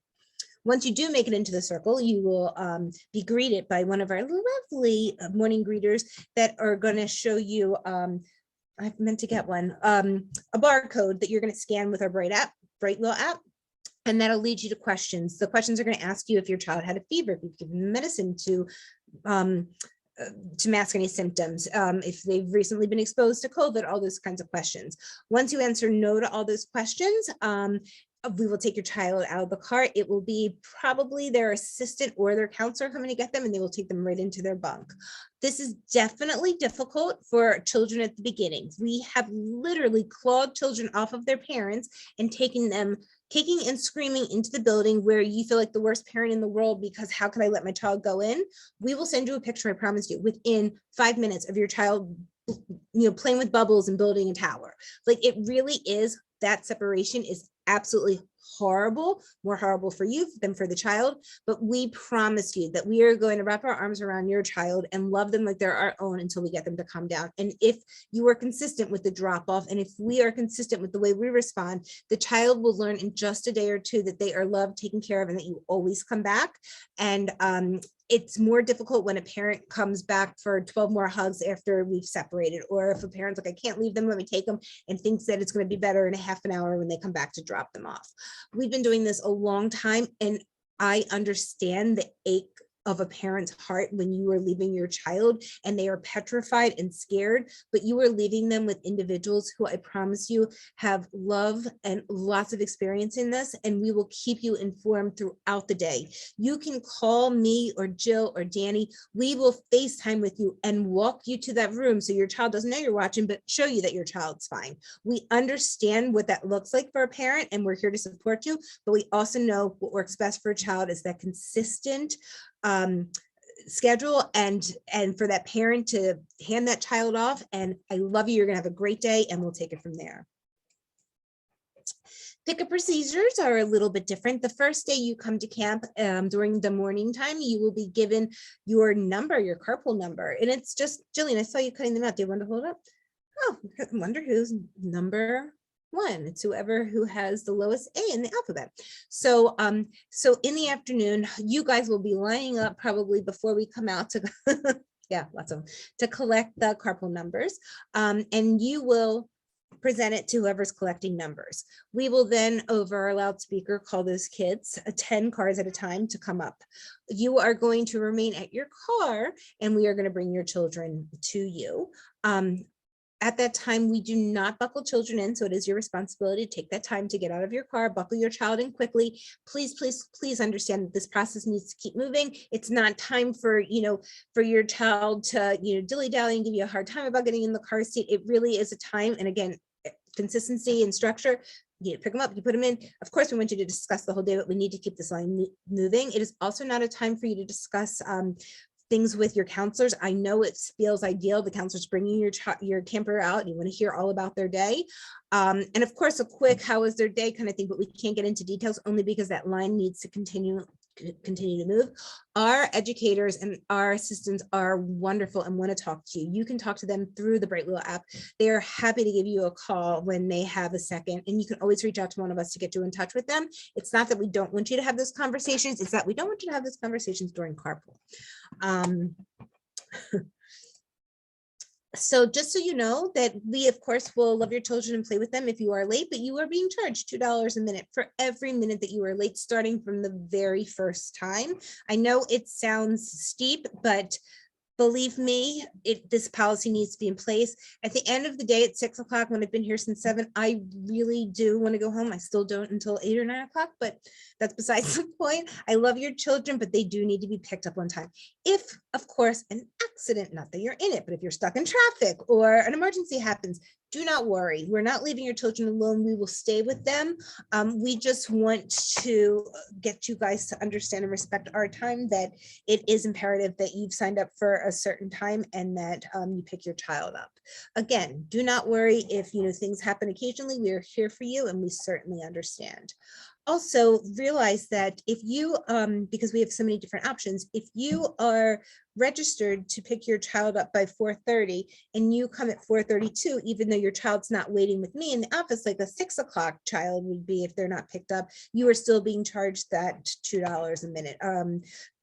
Once you do make it into the circle, you will be greeted by one of our lovely morning greeters that are going to show you, I've meant to get one, a barcode that you're going to scan with our Brightwheel app, and that'll lead you to questions. The questions are going to ask you if your child had a fever, if you've given medicine to mask any symptoms, if they've recently been exposed to COVID, all those kinds of questions. Once you answer no to all those questions, we will take your child out of the car. It will be probably their assistant or their counselor coming to get them, and they will take them right into their bunk. This is definitely difficult for children at the beginning. We have literally clawed children off of their parents and taking them kicking and screaming into the building where you feel like the worst parent in the world because how can I let my child go in? We will send you a picture, I promise you, within 5 minutes of your child, you know, playing with bubbles and building a tower. Like, it really is, that separation is absolutely horrible, more horrible for you than for the child. But we promise you that we are going to wrap our arms around your child and love them like they're our own until we get them to calm down. And if you are consistent with the drop off, and if we are consistent with the way we respond, the child will learn in just a day or two that they are loved, taken care of, and that you always come back. And it's more difficult when a parent comes back for 12 more hugs after we've separated, or if a parent's like, I can't leave them, let me take them, and thinks that it's going to be better in a half an hour when they come back to drop them off. We've been doing this a long time, and I understand the ache of a parent's heart when you are leaving your child and they are petrified and scared, but you are leaving them with individuals who I promise you have love and lots of experience in this, and we will keep you informed throughout the day. You can call me or Jill or Danny. We will FaceTime with you and walk you to that room so your child doesn't know you're watching, but show you that your child's fine. We understand what that looks like for a parent, and we're here to support you, but we also know what works best for a child is that consistent schedule and for that parent to hand that child off. And I love you. You're gonna have a great day, and we'll take it from there. Pickup procedures are a little bit different. The first day you come to camp during the morning time, you will be given your number, your carpool number. And it's just, Jillian, I saw you cutting them out. Do you want to hold up? Oh, I wonder who's number one. It's whoever who has the lowest A in the alphabet. So so in the afternoon, you guys will be lining up probably before we come out to yeah, lots of them, to collect the carpool numbers. And you will present it to whoever's collecting numbers. We will then, over our loudspeaker, call those kids 10 cars at a time to come up. You are going to remain at your car, and we are going to bring your children to you. At that time, we do not buckle children in, so it is your responsibility to take that time to get out of your car, buckle your child in quickly. Please, please, please understand that this process needs to keep moving. It's not time for, for your child to, dilly-dally and give you a hard time about getting in the car seat. It really is a time, and again, consistency and structure. You pick them up, you put them in. Of course, we want you to discuss the whole day, but we need to keep this line moving. It is also not a time for you to discuss things with your counselors. I know it feels ideal. The counselor's bringing your camper out and you want to hear all about their day. And of course, a quick, how was their day kind of thing, but we can't get into details only because that line needs to continue to move. Our educators and our assistants are wonderful and want to talk to you. You can talk to them through the Brightwheel app. They are happy to give you a call when they have a second, and you can always reach out to one of us to get you in touch with them. It's not that we don't want you to have those conversations, it's that we don't want you to have those conversations during carpool. So just so you know that we, of course, will love your children and play with them if you are late, but you are being charged $2 a minute for every minute that you are late, starting from the very first time. I know it sounds steep, but believe me, this policy needs to be in place. At the end of the day, at 6 o'clock, when I've been here since 7, I really do want to go home. I still don't until 8 or 9 o'clock, but that's besides the point. I love your children, but they do need to be picked up on time. If, of course, an accident, not that you're in it, but if you're stuck in traffic or an emergency happens, do not worry. We're not leaving your children alone. We will stay with them. We just want to get you guys to understand and respect our time, that it is imperative that you've signed up for a certain time and that you pick your child up. Again, do not worry if things happen occasionally. We are here for you and we certainly understand. Also realize that if you, because we have so many different options, if you are registered to pick your child up by 4:30 and you come at 4:32, even though your child's not waiting with me in the office like a 6 o'clock child would be if they're not picked up, you are still being charged that $2 a minute.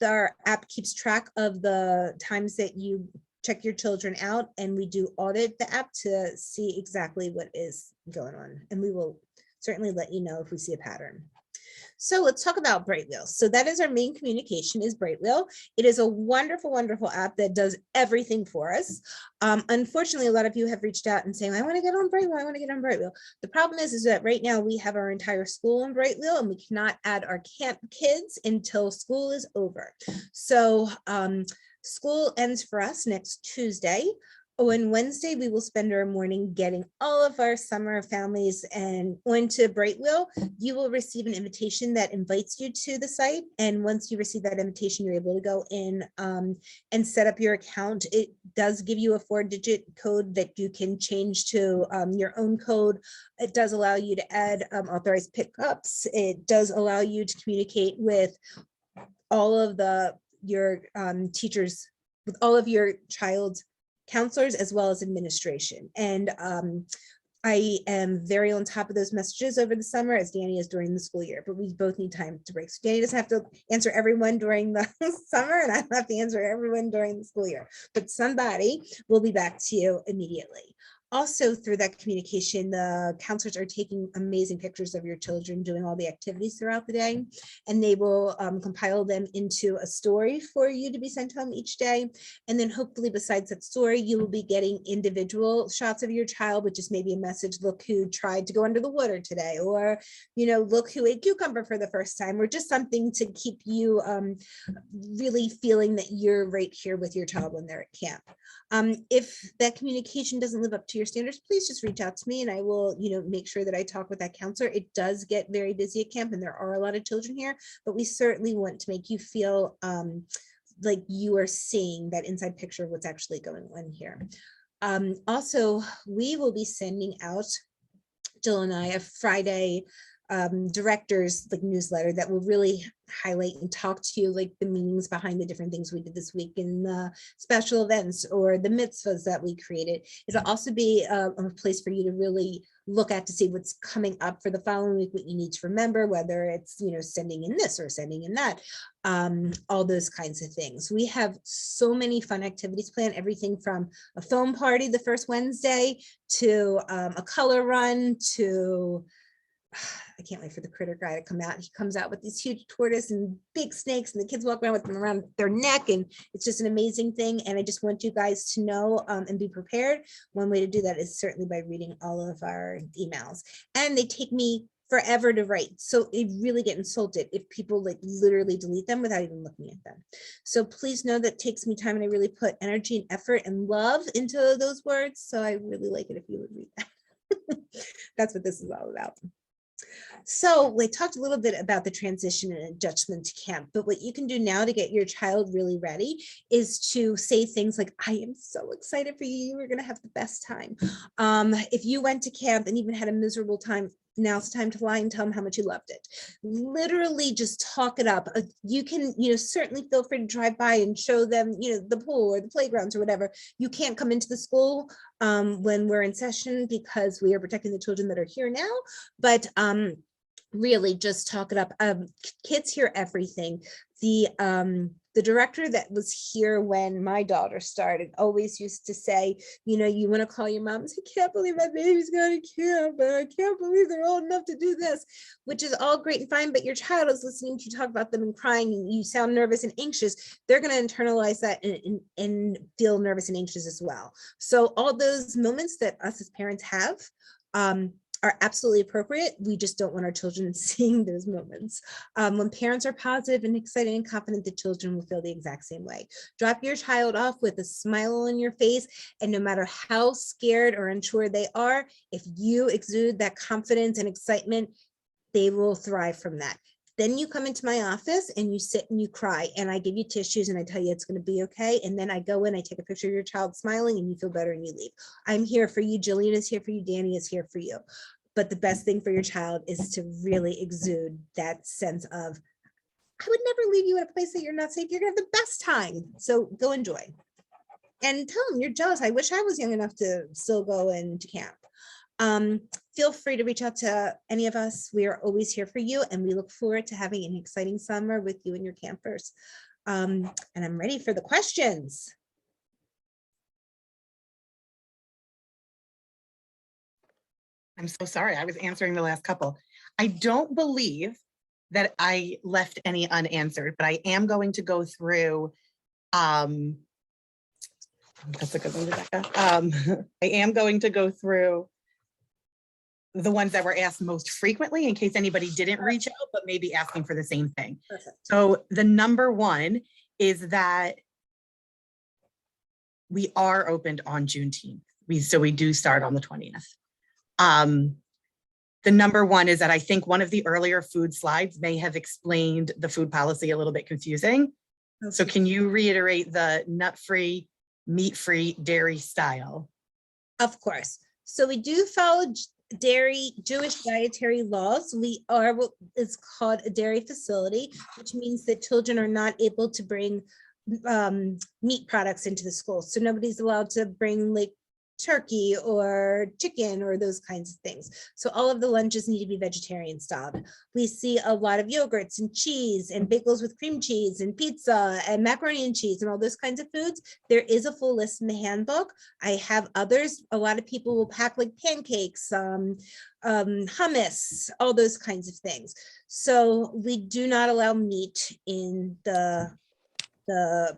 Our app keeps track of the times that you check your children out, and we do audit the app to see exactly what is going on, and we will certainly let you know if we see a pattern. So let's talk about Brightwheel. So that is our main communication, is Brightwheel. It is a wonderful, wonderful app that does everything for us. Unfortunately, a lot of you have reached out and saying, I want to get on Brightwheel, I want to get on Brightwheel. The problem is that right now we have our entire school on Brightwheel and we cannot add our camp kids until school is over. So school ends for us next Tuesday. On Wednesday, we will spend our morning getting all of our summer families and onto Brightwheel. You will receive an invitation that invites you to the site. And once you receive that invitation, you're able to go in and set up your account. It does give you a 4-digit code that you can change to your own code. It does allow you to add authorized pickups. It does allow you to communicate with all of your teachers, with all of your child's counselors as well as administration. And I am very on top of those messages over the summer, as Danny is during the school year, but we both need time to break. So Danny doesn't have to answer everyone during the summer, and I don't have to answer everyone during the school year, but somebody will be back to you immediately. Also, through that communication, the counselors are taking amazing pictures of your children doing all the activities throughout the day, and they will compile them into a story for you to be sent home each day. And then hopefully besides that story, you will be getting individual shots of your child, which is maybe a message, look who tried to go under the water today, or, you know, look who ate cucumber for the first time, or just something to keep you really feeling that you're right here with your child when they're at camp. If that communication doesn't live up to your standards, please just reach out to me and I will, you know, make sure that I talk with that counselor. It does get very busy at camp and there are a lot of children here, but we certainly want to make you feel like you are seeing that inside picture of what's actually going on here. Also, we will be sending out, Jill and I, a Friday directors like newsletter that will really highlight and talk to you like the meanings behind the different things we did this week in the special events or the mitzvahs that we created. It'll also be a place for you to really look at to see what's coming up for the following week, what you need to remember, whether it's, you know, sending in this or sending in that, all those kinds of things. We have so many fun activities planned, everything from a foam party the first Wednesday to a color run to I can't wait for the critter guy to come out. He comes out with these huge tortoise and big snakes and the kids walk around with them around their neck and it's just an amazing thing. And I just want you guys to know and be prepared. One way to do that is certainly by reading all of our emails. And they take me forever to write. So I really get insulted if people like literally delete them without even looking at them. So please know that takes me time and I really put energy and effort and love into those words. So I really like it if you would read that. That's what this is all about. So we talked a little bit about the transition and adjustment to camp, but what you can do now to get your child really ready is to say things like, I am so excited for you. You are going to have the best time. If you went to camp and even had a miserable time, now it's time to lie and tell them how much you loved it. Literally just talk it up. You can, you know, certainly feel free to drive by and show them, you know, the pool or the playgrounds or whatever. You can't come into the school when we're in session because we are protecting the children that are here now, but really just talk it up. Kids hear everything. The director that was here when my daughter started always used to say, you know, you want to call your mom and say, I can't believe my baby's going to camp, but I can't believe they're old enough to do this, which is all great and fine, but your child is listening to you talk about them and crying and you sound nervous and anxious. They're going to internalize that and feel nervous and anxious as well. So all those moments that us as parents have, are absolutely appropriate. We just don't want our children seeing those moments. When parents are positive and excited and confident, the children will feel the exact same way. Drop your child off with a smile on your face, and no matter how scared or unsure they are, if you exude that confidence and excitement, they will thrive from that. Then you come into my office and you sit and you cry and I give you tissues and I tell you it's going to be okay. And then I go in, I take a picture of your child smiling and you feel better and you leave. I'm here for you. Jillian is here for you. Danny is here for you. But the best thing for your child is to really exude that sense of, I would never leave you in a place that you're not safe. You're going to have the best time. So go enjoy. And tell them you're jealous. I wish I was young enough to still go into camp. Feel free to reach out to any of us. We are always here for you and we look forward to having an exciting summer with you and your campers. And I'm ready for the questions. I'm so sorry. I was answering the last couple. I don't believe that I left any unanswered, but I am going to go through, that's a good one, Rebecca. I am going to go through the ones that were asked most frequently in case anybody didn't reach out, but maybe asking for the same thing. Perfect. So the number one is that we are opened on Juneteenth. So we do start on the 20th. The number one is that I think one of the earlier food slides may have explained the food policy a little bit confusing. Okay. So can you reiterate the nut-free, meat-free, dairy style? Of course. So we do follow dairy Jewish dietary laws. We are what is called a dairy facility, which means that children are not able to bring meat products into the school. So nobody's allowed to bring like turkey or chicken or those kinds of things. So all of the lunches need to be vegetarian styled. We see a lot of yogurts and cheese and bagels with cream cheese and pizza and macaroni and cheese and all those kinds of foods. There is a full list in the handbook. I have others. A lot of people will pack like pancakes, hummus, all those kinds of things. So we do not allow meat in the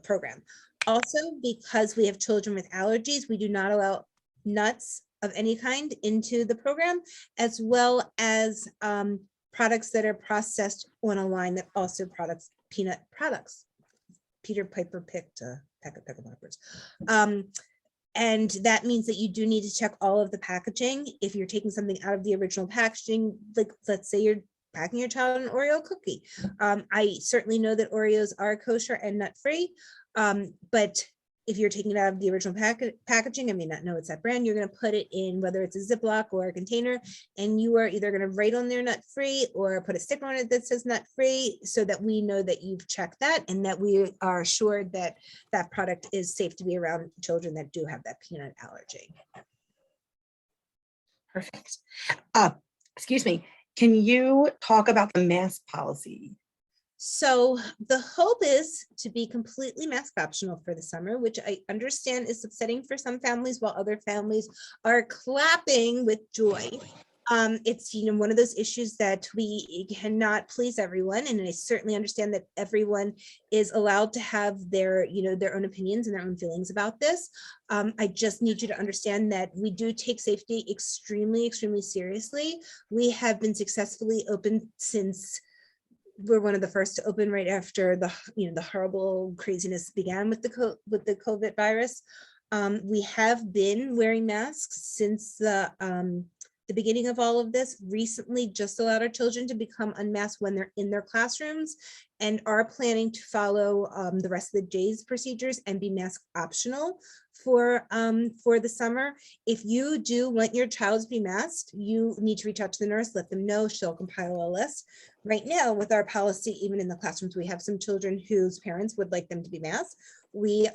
program. Also, because we have children with allergies, we do not allow nuts of any kind into the program, as well as products that are processed on a line that also peanut products. Peter Piper picked a pack of pickle poppers. And that means that you do need to check all of the packaging. If you're taking something out of the original packaging, like let's say you're packing your child an Oreo cookie. I certainly know that Oreos are kosher and nut-free, but if you're taking it out of the original packaging, I may not know it's that brand, you're going to put it in, whether it's a Ziploc or a container, and you are either going to write on there nut-free or put a sticker on it that says nut-free, so that we know that you've checked that and that we are assured that that product is safe to be around children that do have that peanut allergy. Perfect. Excuse me. Can you talk about the mask policy? So the hope is to be completely mask optional for the summer, which I understand is upsetting for some families, while other families are clapping with joy. It's, you know, one of those issues that we cannot please everyone, and I certainly understand that everyone is allowed to have their, you know, their own opinions and their own feelings about this. I just need you to understand that we do take safety extremely, extremely seriously. We have been successfully open since we're one of the first to open right after the, you know, the horrible craziness began with the COVID virus. We have been wearing masks since the beginning of all of this. Recently just allowed our children to become unmasked when they're in their classrooms, and are planning to follow the rest of the J's procedures and be mask optional for the summer. If you do want your child to be masked, you need to reach out to the nurse, let them know, she'll compile a list. Right now with our policy, even in the classrooms, we have some children whose parents would like them to be masked. We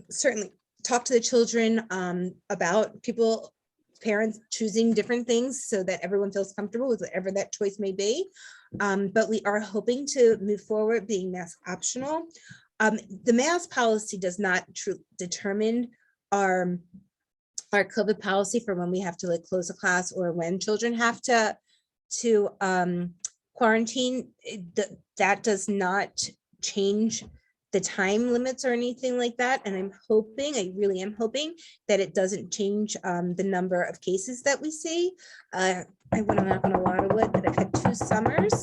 certainly talk to the children about parents choosing different things so that everyone feels comfortable with whatever that choice may be. But we are hoping to move forward being mask optional. The mask policy does not determine our COVID policy for when we have to like close a class or when children have to quarantine. That does not change the time limits or anything like that. And I'm hoping, I really am hoping that it doesn't change the number of cases that we see. I want to knock on a lot of wood that I've had 2 summers.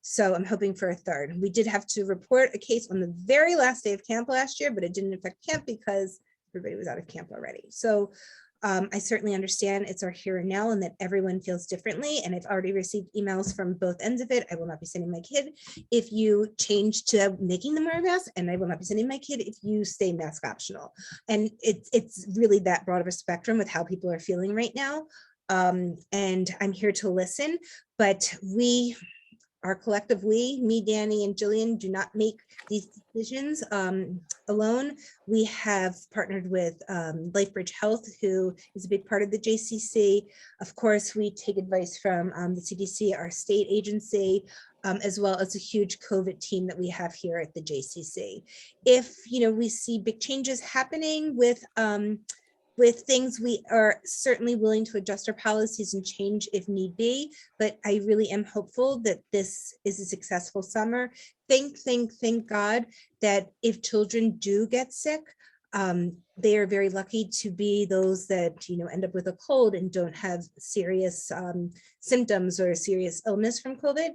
So I'm hoping for a third. We did have to report a case on the very last day of camp last year, but it didn't affect camp because everybody was out of camp already. So I certainly understand it's our here and now and that everyone feels differently. And I've already received emails from both ends of it. I will not be sending my kid if you change to making them wear a mask, and I will not be sending my kid if you stay mask optional. And it's really that broad of a spectrum with how people are feeling right now. And I'm here to listen, but our collective me, Danny, and Jillian do not make these decisions alone. We have partnered with LifeBridge Health, who is a big part of the JCC. Of course, we take advice from the CDC, our state agency, as well as a huge COVID team that we have here at the JCC. If we see big changes happening with things, we are certainly willing to adjust our policies and change if need be, but I really am hopeful that this is a successful summer. Thank God that if children do get sick, they are very lucky to be those that end up with a cold and don't have serious symptoms or serious illness from COVID.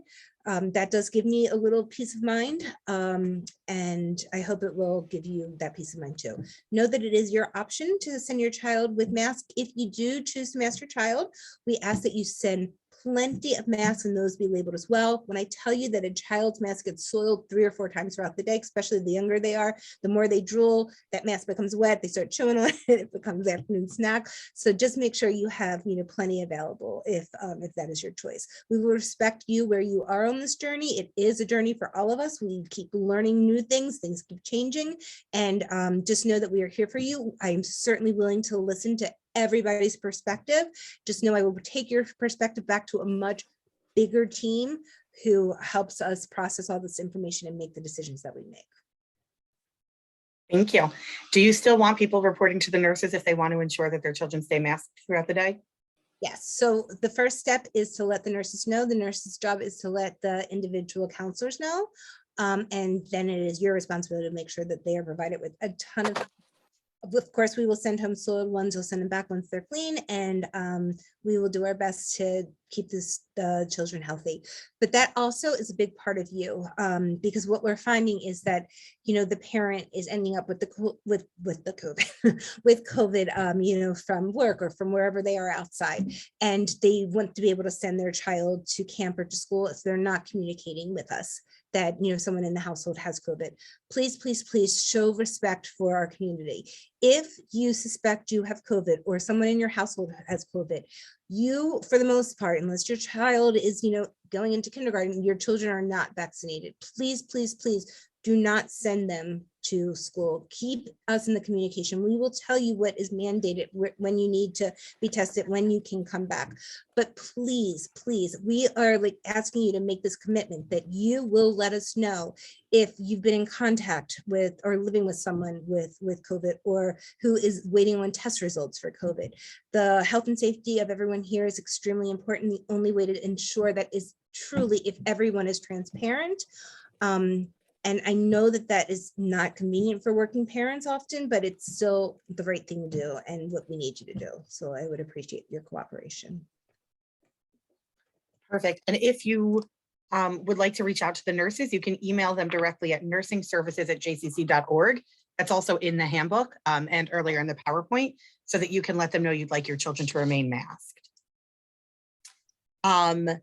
That does give me a little peace of mind, and I hope it will give you that peace of mind too. Know that it is your option to send your child with mask. If you do choose to mask your child, we ask that you send plenty of masks and those be labeled as well. When I tell you that a child's mask gets soiled 3 or 4 times throughout the day, especially the younger they are, the more they drool, that mask becomes wet, they start chewing on it, it becomes afternoon snack. So just make sure you have, plenty available if that is your choice. We will respect you where you are on this journey. It is a journey for all of us. We keep learning new things keep changing, and just know that we are here for you. I am certainly willing to listen to everybody's perspective. Just know I will take your perspective back to a much bigger team who helps us process all this information and make the decisions that we make. Thank you. Do you still want people reporting to the nurses if they want to ensure that their children stay masked throughout the day? Yes, so the first step is to let the nurses know. The nurse's job is to let the individual counselors know. And then it is your responsibility to make sure that they are provided with a ton of course, we will send home soiled ones. We'll send them back once they're clean, and we will do our best to keep the children healthy. But that also is a big part of you, because what we're finding is that the parent is ending up with the COVID, with COVID, from work or from wherever they are outside, and they want to be able to send their child to camp or to school if they're not communicating with us that someone in the household has COVID. Please, please, please show respect for our community. If you suspect you have COVID or someone in your household has COVID, you, for the most part, unless your child is, going into kindergarten, your children are not vaccinated. Please, please, please do not send them to school. Keep us in the communication. We will tell you what is mandated, when you need to be tested, when you can come back. But please, please, we are asking you to make this commitment that you will let us know if you've been in contact with or living with someone with COVID, or who is waiting on test results for COVID. The health and safety of everyone here is extremely important. The only way to ensure that is truly if everyone is transparent. And I know that is not convenient for working parents often, but it's still the right thing to do and what we need you to do. So I would appreciate your cooperation. Perfect. And if you would like to reach out to the nurses, you can email them directly at nursingservices@jcc.org. That's also in the handbook and earlier in the PowerPoint, so that you can let them know you'd like your children to remain masked. A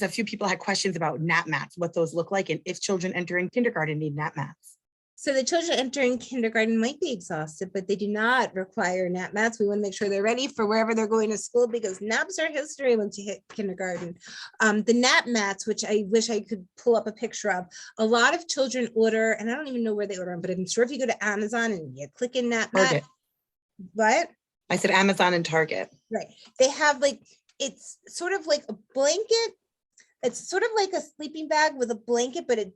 few people had questions about nap mats, what those look like, and if children entering kindergarten need nap mats. So the children entering kindergarten might be exhausted, but they do not require nap mats. We want to make sure they're ready for wherever they're going to school, because naps are history once you hit kindergarten. The nap mats, which I wish I could pull up a picture of, a lot of children order, and I don't even know where they order them, but I'm sure if you go to Amazon and you click in nap mat, Target. what? I said Amazon and Target. Right. They have it's sort of like a blanket. It's sort of like a sleeping bag with a blanket, but it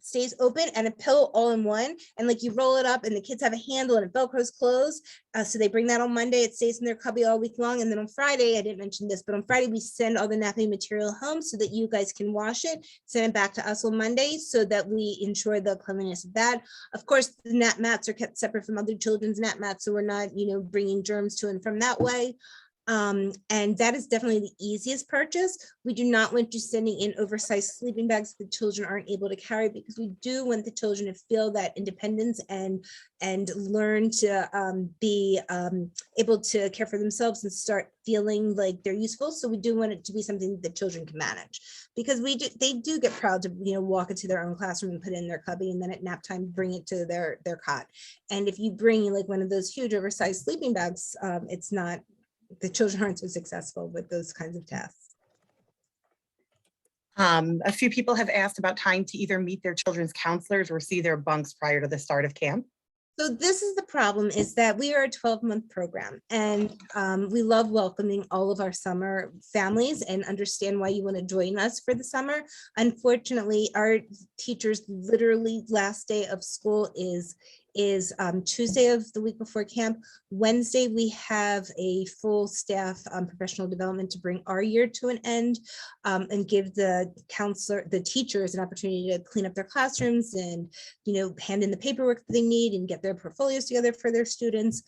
stays open, and a pillow all in one. And you roll it up, and the kids have a handle, and it Velcro's closed. So they bring that on Monday. It stays in their cubby all week long. And then on Friday, I didn't mention this, but on Friday, we send all the napping material home so that you guys can wash it, send it back to us on Monday, so that we ensure the cleanliness of that. Of course, the nap mats are kept separate from other children's nap mats, so we're not, bringing germs to and from that way. And that is definitely the easiest purchase. We do not want you sending in oversized sleeping bags that the children aren't able to carry, because we do want the children to feel that independence and learn to be able to care for themselves and start feeling like they're useful. So we do want it to be something that children can manage, because they do get proud to walk into their own classroom and put it in their cubby, and then at nap time bring it to their cot. And if you bring one of those huge oversized sleeping bags, it's not. The children aren't so successful with those kinds of tests. A few people have asked about time to either meet their children's counselors or see their bunks prior to the start of camp. So this is the problem, is that we are a 12-month program, and we love welcoming all of our summer families and understand why you want to join us for the summer. Unfortunately, our teachers' literally last day of school is Tuesday of the week before camp. Wednesday, we have a full staff professional development to bring our year to an end, and give the teachers an opportunity to clean up their classrooms and, hand in the paperwork that they need and get their portfolios together for their students.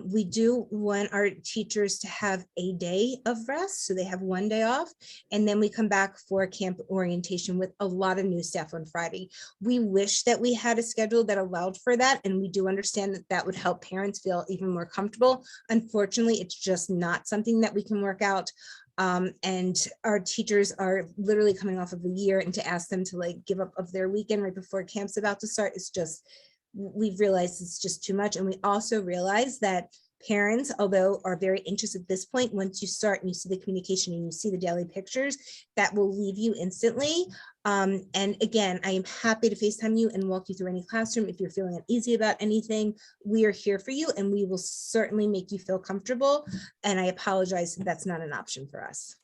We do want our teachers to have a day of rest, so they have one day off, and then we come back for camp orientation with a lot of new staff on Friday. We wish that we had a schedule that allowed for that, and we do understand that would help parents feel even more comfortable. Unfortunately, it's just not something that we can work out. And our teachers are literally coming off of a year, and to ask them to like give up of their weekend right before camp's about to start is just, we've realized it's just too much. And we also realize that parents, although are very anxious at this point, once you start and you see the communication and you see the daily pictures, that will leave you instantly. And again, I am happy to FaceTime you and walk you through any classroom. If you're feeling uneasy about anything, we are here for you and we will certainly make you feel comfortable. And I apologize if that's not an option for us.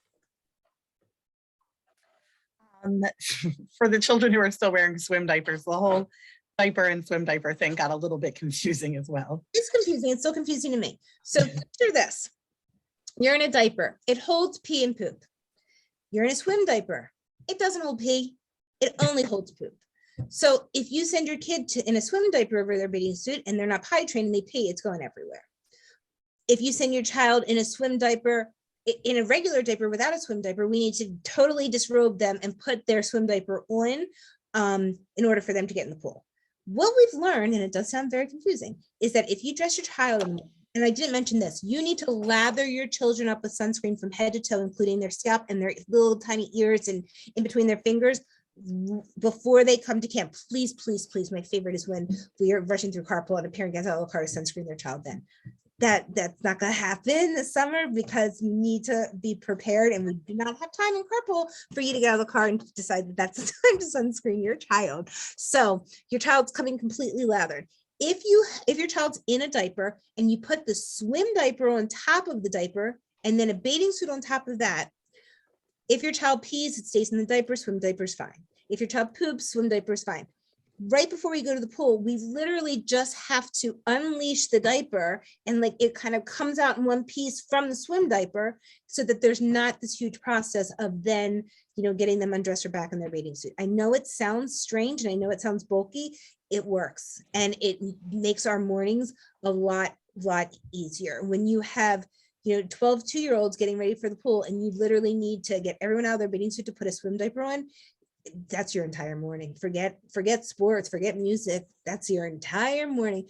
For the children who are still wearing swim diapers, the whole diaper and swim diaper thing got a little bit confusing as well. It's confusing. It's still confusing to me. So picture this. You're in a diaper. It holds pee and poop. You're in a swim diaper. It doesn't hold pee. It only holds poop. So if you send your kid in a swim diaper over their bathing suit and they're not potty trained and they pee, it's going everywhere. If you send your child in a swim diaper, in a regular diaper without a swim diaper, we need to totally disrobe them and put their swim diaper on in order for them to get in the pool. What we've learned, and it does sound very confusing, is that if you dress your child, and I didn't mention this, you need to lather your children up with sunscreen from head to toe, including their scalp and their little tiny ears and in between their fingers before they come to camp. Please, please, please. My favorite is when we are rushing through carpool and a parent gets out of the car to sunscreen their child then. That's not going to happen this summer because we need to be prepared, and we do not have time in carpool for you to get out of the car and decide that that's the time to sunscreen your child. So your child's coming completely lathered. If your child's in a diaper and you put the swim diaper on top of the diaper and then a bathing suit on top of that, if your child pees, it stays in the diaper, swim diaper's fine. If your child poops, swim diaper's fine. Right before we go to the pool, we literally just have to unleash the diaper and like it kind of comes out in one piece from the swim diaper so that there's not this huge process of then, getting them undressed or back in their bathing suit. I know it sounds strange and I know it sounds bulky. It works and it makes our mornings a lot easier. When you have 12 2-year-olds getting ready for the pool and you literally need to get everyone out of their bathing suit to put a swim diaper on, that's your entire morning. Forget sports, forget music. That's your entire morning.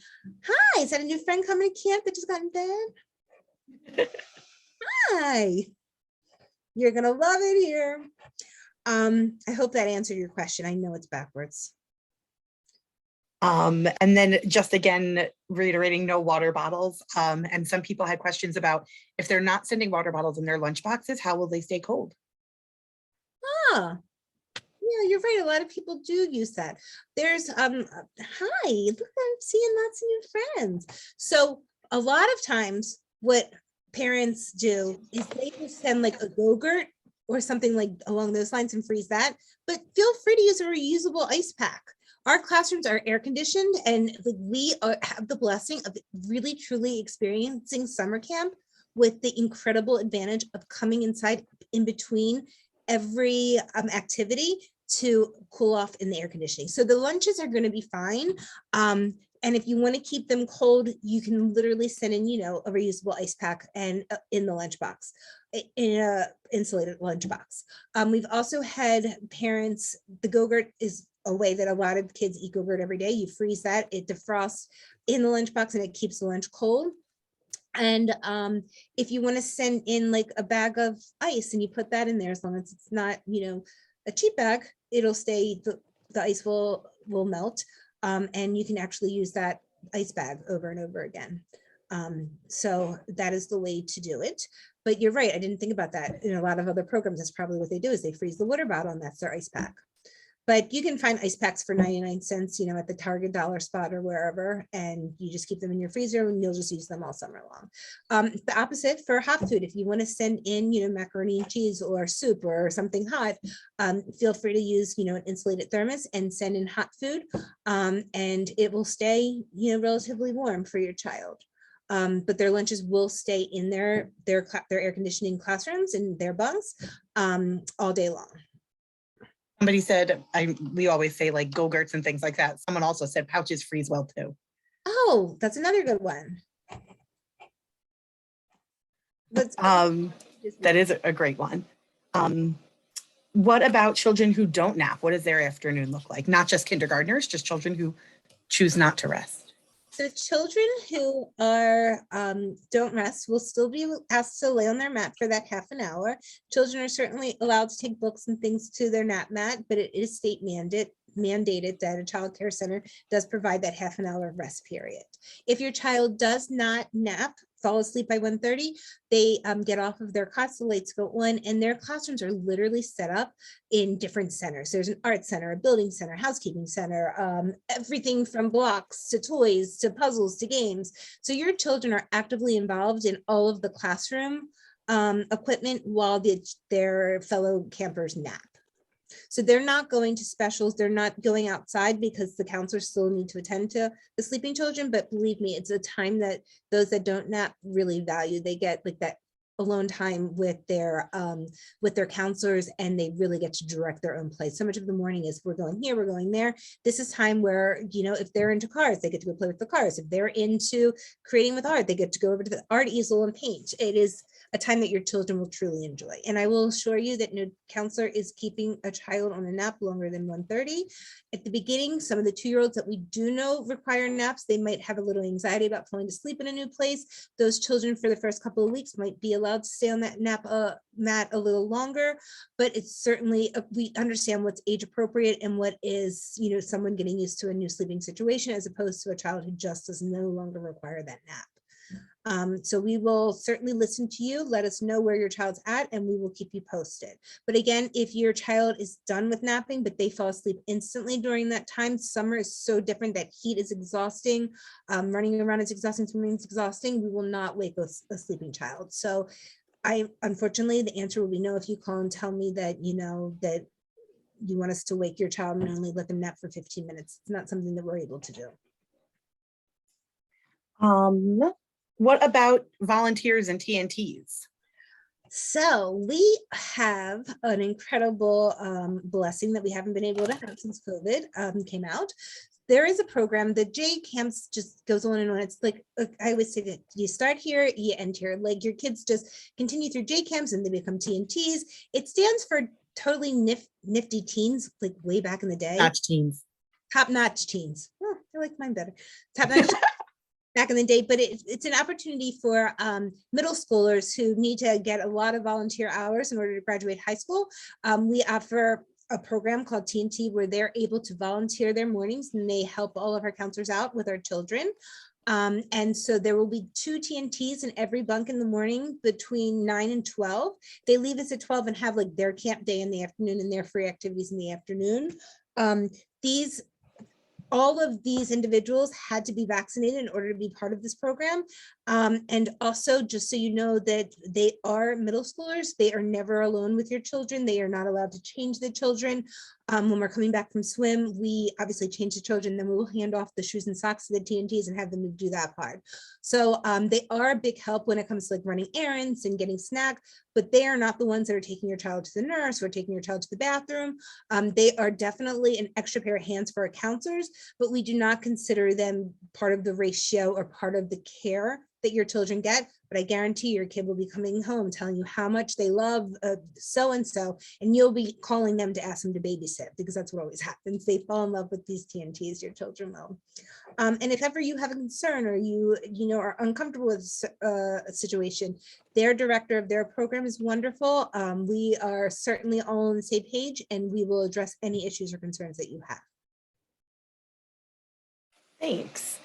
Hi, is that a new friend coming to camp that just got in bed? Hi, you're gonna love it here. I hope that answered your question. I know it's backwards. And then just again, reiterating no water bottles. And some people had questions about if they're not sending water bottles in their lunch boxes, how will they stay cold? Yeah, you're right. A lot of people do use that. There's hi, look, I'm seeing lots of new friends. So a lot of times what parents do is they just send like a Go-Gurt or something like along those lines and freeze that, but feel free to use a reusable ice pack. Our classrooms are air conditioned and we have the blessing of really truly experiencing summer camp with the incredible advantage of coming inside in between every activity to cool off in the air conditioning. So the lunches are going to be fine. And if you want to keep them cold, you can literally send in, a reusable ice pack and in the lunchbox, in a insulated lunchbox. We've also had parents, the Go-Gurt is a way that a lot of kids eat Go-Gurt every day. You freeze that, it defrosts in the lunchbox and it keeps the lunch cold. And if you want to send in like a bag of ice and you put that in there, as long as it's not, a cheap bag, it'll stay, the ice will melt. And you can actually use that ice bag over and over again. So that is the way to do it. But you're right, I didn't think about that. In a lot of other programs, that's probably what they do is they freeze the water bottle and that's their ice pack. But you can find ice packs for 99 cents, at the Target dollar spot or wherever, and you just keep them in your freezer and you'll just use them all summer long. The opposite for hot food, if you want to send in, macaroni and cheese or soup or something hot, feel free to use, an insulated thermos and send in hot food, and it will stay, relatively warm for your child. But their lunches will stay in their air conditioning classrooms and their bunks all day long. Somebody said, we always say like Go-Gurts and things like that. Someone also said pouches freeze well too. Oh, that's another good one. That is a great one. What about children who don't nap? What does their afternoon look like? Not just kindergartners, just children who choose not to rest. So children who are don't rest will still be asked to lay on their mat for that half an hour. Children are certainly allowed to take books and things to their nap mat, but it is state mandated that a child care center does provide that half an hour rest period. If your child does not nap, fall asleep by 1:30, they get off of their cots, the lights go on, and their classrooms are literally set up in different centers. There's an art center, a building center, housekeeping center, everything from blocks to toys to puzzles to games. So your children are actively involved in all of the classroom equipment while their fellow campers nap. So they're not going to specials, they're not going outside because the counselors still need to attend to the sleeping children, but believe me, it's a time that those that don't nap really value. They get like that alone time with their counselors, and they really get to direct their own play. So much of the morning is we're going here, we're going there. This is time where, you know, if they're into cars, they get to go play with the cars. If they're into creating with art, they get to go over to the art easel and paint. It is a time that your children will truly enjoy. And I will assure you that no counselor is keeping a child on a nap longer than 1:30. At the beginning, some of the 2-year-olds that we do know require naps, they might have a little anxiety about falling to sleep in a new place. Those children for the first couple of weeks might be allowed to stay on that nap mat a little longer, but it's certainly, we understand what's age appropriate and what is, you know, someone getting used to a new sleeping situation as opposed to a child who just does no longer require that nap. So we will certainly listen to you, let us know where your child's at, and we will keep you posted. But again, if your child is done with napping, but they fall asleep instantly during that time, summer is so different, that heat is exhausting, running around is exhausting, swimming is exhausting, we will not wake a sleeping child. So unfortunately, the answer will be no if you call and tell me that, you know, that you want us to wake your child and only let them nap for 15 minutes. It's not something that we're able to do. What about volunteers and TNTs? So we have an incredible blessing that we haven't been able to have since COVID came out. There is a program, the J camps just goes on and on. It's like, I always say that you start here, you end here. Like your kids just continue through J camps and they become TNTs. It stands for totally nifty teens, like way back in the day. Notch teens. Top-notch teens. Oh, I like mine better. Top-notch back in the day, but it's an opportunity for middle schoolers who need to get a lot of volunteer hours in order to graduate high school. We offer a program called TNT where they're able to volunteer their mornings, and they help all of our counselors out with our children. And so there will be 2 TNTs in every bunk in the morning between 9 and 12. They leave us at 12 and have like their camp day in the afternoon and their free activities in the afternoon. All of these individuals had to be vaccinated in order to be part of this program. And also, just so you know, that they are middle schoolers, they are never alone with your children. They are not allowed to change the children. When we're coming back from swim, we obviously change the children, then we will hand off the shoes and socks to the TNTs and have them do that part. So they are a big help when it comes to like running errands and getting snack, but they are not the ones that are taking your child to the nurse or taking your child to the bathroom. They are definitely an extra pair of hands for our counselors, but we do not consider them part of the ratio or part of the care that your children get. But I guarantee your kid will be coming home telling you how much they love so-and-so, and you'll be calling them to ask them to babysit, because that's what always happens. They fall in love with these TNTs, your children will. And if ever you have a concern or you are uncomfortable with a situation, their director of their program is wonderful. We are certainly all on the same page, and we will address any issues or concerns that you have. Thanks.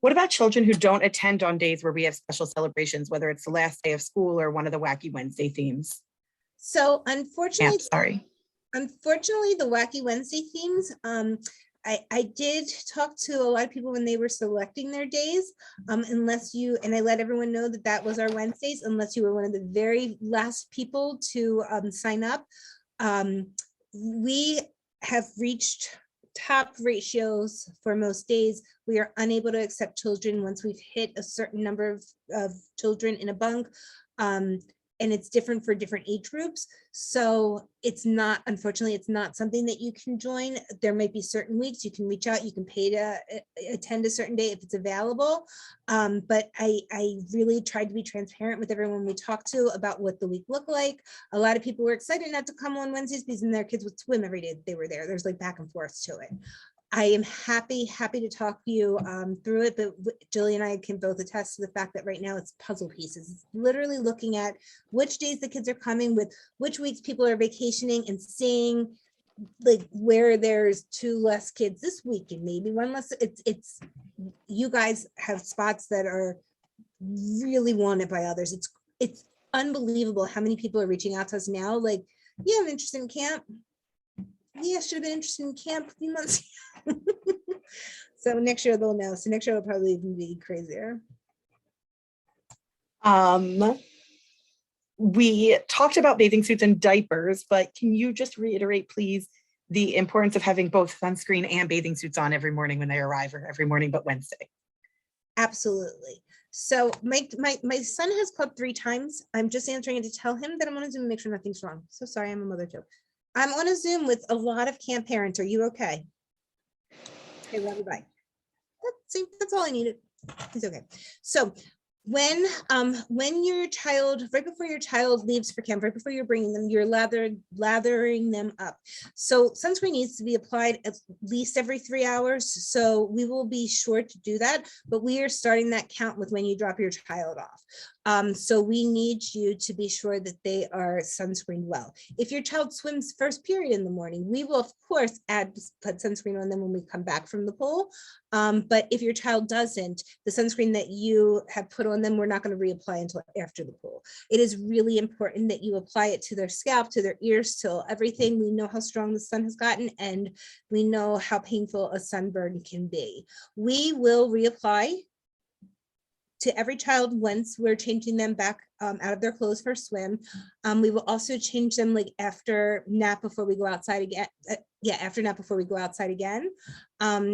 What about children who don't attend on days where we have special celebrations, whether it's the last day of school or one of the Wacky Wednesday themes? So unfortunately, Unfortunately, the Wacky Wednesday themes, I did talk to a lot of people when they were selecting their days, unless you, and I let everyone know that that was our Wednesdays, unless you were one of the very last people to sign up. We have reached top ratios for most days. We are unable to accept children once we've hit a certain number of children in a bunk. and it's different for different age groups. So it's not, unfortunately, it's not something that you can join. There might be certain weeks you can reach out, you can pay to attend a certain day if it's available. But I really tried to be transparent with everyone we talked to about what the week looked like. A lot of people were excited not to come on Wednesdays because then their kids would swim every day that they were there. There's like back and forth to it. I am happy to talk you through it, but Julie and I can both attest to the fact that right now it's puzzle pieces. It's literally looking at which days the kids are coming, with which weeks people are vacationing, and seeing like where there's 2 less kids this week and maybe 1 less. It's you guys have spots that are really wanted by others. It's unbelievable how many people are reaching out to us now. Like, yeah, I'm interested in camp. Yeah, should have been interested in camp a few months ago. So next year they'll know. So next year will probably even be crazier. We talked about bathing suits and diapers, but can you just reiterate, please, the importance of having both sunscreen and bathing suits on every morning when they arrive, or every morning but Wednesday? Absolutely. So my son has called 3 times. I'm just answering it to tell him that I'm on a Zoom and make sure nothing's wrong. So sorry, I'm a mother too. I'm on a Zoom with a lot of camp parents. Are you okay? Okay, love you, bye. That's all I needed. He's okay. So when your child, right before your child leaves for camp, right before you're bringing them, you're lathering them up. So sunscreen needs to be applied at least every 3 hours. So we will be sure to do that, but we are starting that count with when you drop your child off. So we need you to be sure that they are sunscreened well. If your child swims first period in the morning, we will of course put sunscreen on them when we come back from the pool. But if your child doesn't, the sunscreen that you have put on them, we're not going to reapply until after the pool. It is really important that you apply it to their scalp, to their ears, to everything. We know how strong the sun has gotten, and we know how painful a sunburn can be. We will reapply to every child once we're changing them back out of their clothes for a swim. We will also change them like after nap before we go outside again. After nap before we go outside again.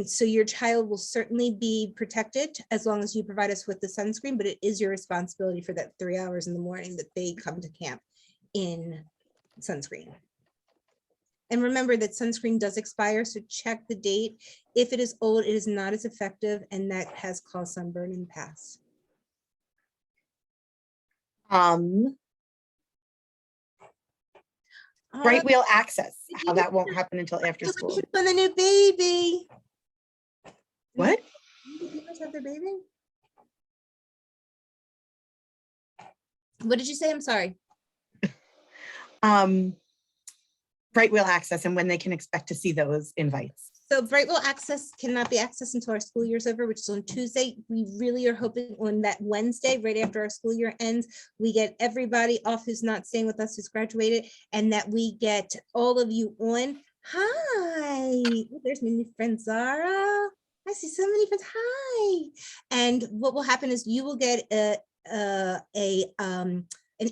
So your child will certainly be protected as long as you provide us with the sunscreen, but it is your responsibility for that 3 hours in the morning that they come to camp in sunscreen. And remember that sunscreen does expire, so check the date. If it is old, it is not as effective, and that has caused sunburn in the past. Right wheel access, how that won't happen until after school. On the new baby. What? Did you guys have their baby? What did you say? I'm sorry. Bright wheel access and when they can expect to see those invites. So Bright Wheel access cannot be accessed until our school year is over, which is on Tuesday. We really are hoping on that Wednesday, right after our school year ends, we get everybody off who's not staying with us, who's graduated, and that we get all of you on. Hi, oh, there's my new friend Zara. I see so many friends. Hi. And what will happen is you will get an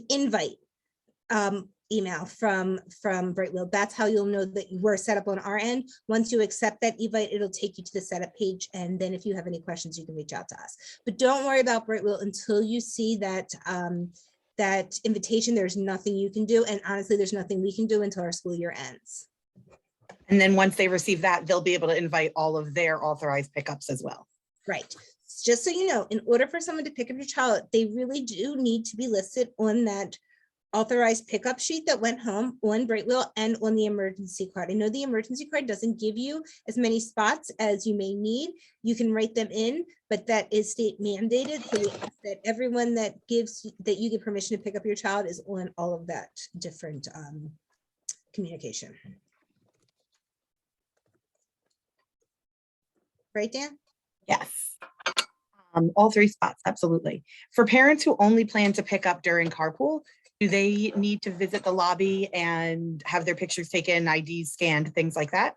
invite email from Bright Wheel. That's how you'll know that we're set up on our end. Once you accept that invite, it'll take you to the setup page. And then if you have any questions, you can reach out to us. But don't worry about Bright Wheel until you see that that invitation. There's nothing you can do. And honestly, there's nothing we can do until our school year ends. And then once they receive that, they'll be able to invite all of their authorized pickups as well. Right. Just so you know, in order for someone to pick up your child, they really do need to be listed on that authorized pickup sheet that went home on Bright Wheel and on the emergency card. I know the emergency card doesn't give you as many spots as you may need. You can write them in, but that is state mandated. So we ask that everyone that you give permission to pick up your child is on all of that different communication. Right, Dan? Yes. All 3 spots, absolutely. For parents who only plan to pick up during carpool, do they need to visit the lobby and have their pictures taken, IDs scanned, things like that?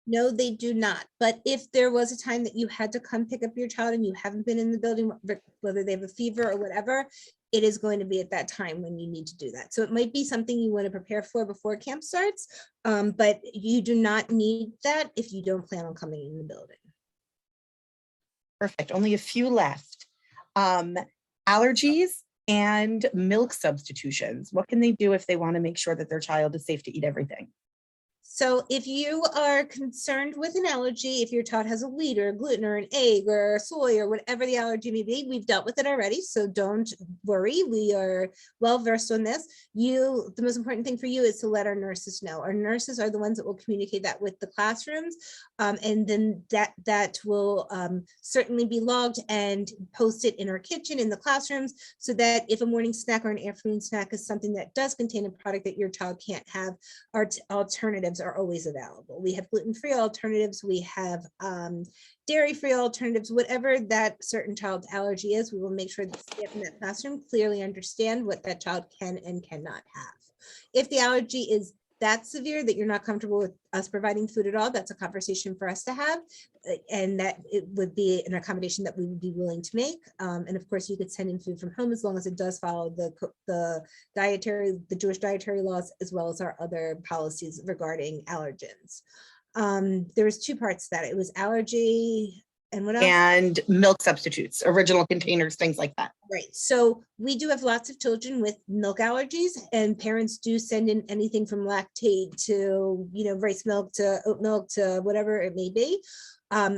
No, they do not. But if there was a time that you had to come pick up your child and you haven't been in the building, whether they have a fever or whatever, it is going to be at that time when you need to do that. So it might be something you want to prepare for before camp starts, but you do not need that if you don't plan on coming in the building. Perfect. Only a few left. Allergies and milk substitutions. What can they do if they want to make sure that their child is safe to eat everything? So if you are concerned with an allergy, if your child has a wheat or a gluten or an egg or soy or whatever the allergy may be, we've dealt with it already. So don't worry. We are well versed on this. The most important thing for you is to let our nurses know. Our nurses are the ones that will communicate that with the classrooms. And then that will certainly be logged and posted in our kitchen, in the classrooms, so that if a morning snack or an afternoon snack is something that does contain a product that your child can't have, our alternatives are always available. We have gluten-free alternatives. We have dairy-free alternatives. Whatever that certain child's allergy is, we will make sure that staff in that classroom clearly understand what that child can and cannot have. If the allergy is that severe that you're not comfortable with us providing food at all, that's a conversation for us to have, and that it would be an accommodation that we would be willing to make. And of course, you could send in food from home as long as it does follow the Jewish dietary laws, as well as our other policies regarding allergens. There was two parts to that. It was allergy and what else? And milk substitutes, original containers, things like that. Right. So we do have lots of children with milk allergies, and parents do send in anything from Lactaid to, rice milk to oat milk to whatever it may be.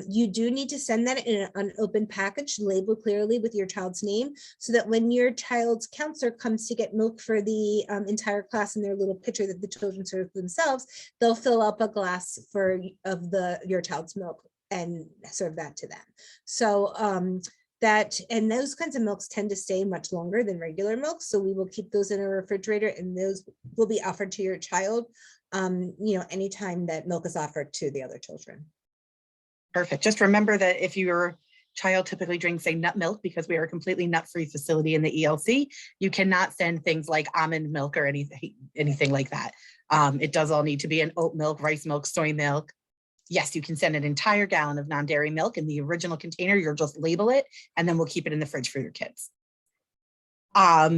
You do need to send that in an unopened package, labeled clearly with your child's name, so that when your child's counselor comes to get milk for the entire class in their little pitcher that the children serve themselves, they'll fill up a glass of your child's milk and serve that to them. So and those kinds of milks tend to stay much longer than regular milk. So we will keep those in a refrigerator, and those will be offered to your child, anytime that milk is offered to the other children. Perfect. Just remember that if your child typically drinks, say, nut milk, because we are a completely nut-free facility in the ELC, you cannot send things like almond milk or anything like that. It does all need to be an oat milk, rice milk, soy milk. Yes, you can send an entire gallon of non-dairy milk in the original container. You'll just label it, and then we'll keep it in the fridge for your kids. All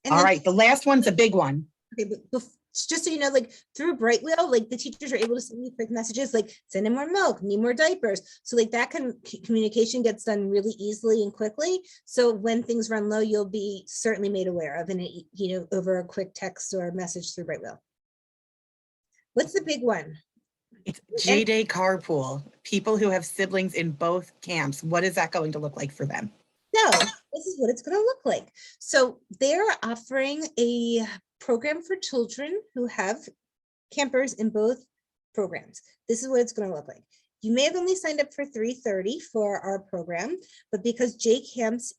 right, the last one's a big one. Okay, but just so you know, through Brightwheel, the teachers are able to send me quick messages send in more milk, need more diapers. So that communication gets done really easily and quickly. So when things run low, you'll be certainly made aware of, and over a quick text or message through Brightwheel. What's the big one? It's J-Day carpool. People who have siblings in both camps. What is that going to look like for them? No, this is what it's going to look like. So they're offering a program for children who have campers in both programs. This is what it's going to look like. You may have only signed up for 3:30 for our program, but because J-Camps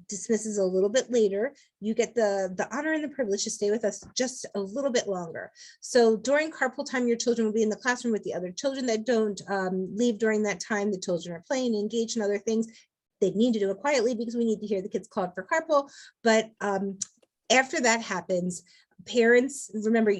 dismisses a little bit later, you get the honor and the privilege to stay with us just a little bit longer. So during carpool time, your children will be in the classroom with the other children that don't leave during that time. The children are playing, engaged in other things. They need to do it quietly because we need to hear the kids called for carpool. But after that happens, parents, remember,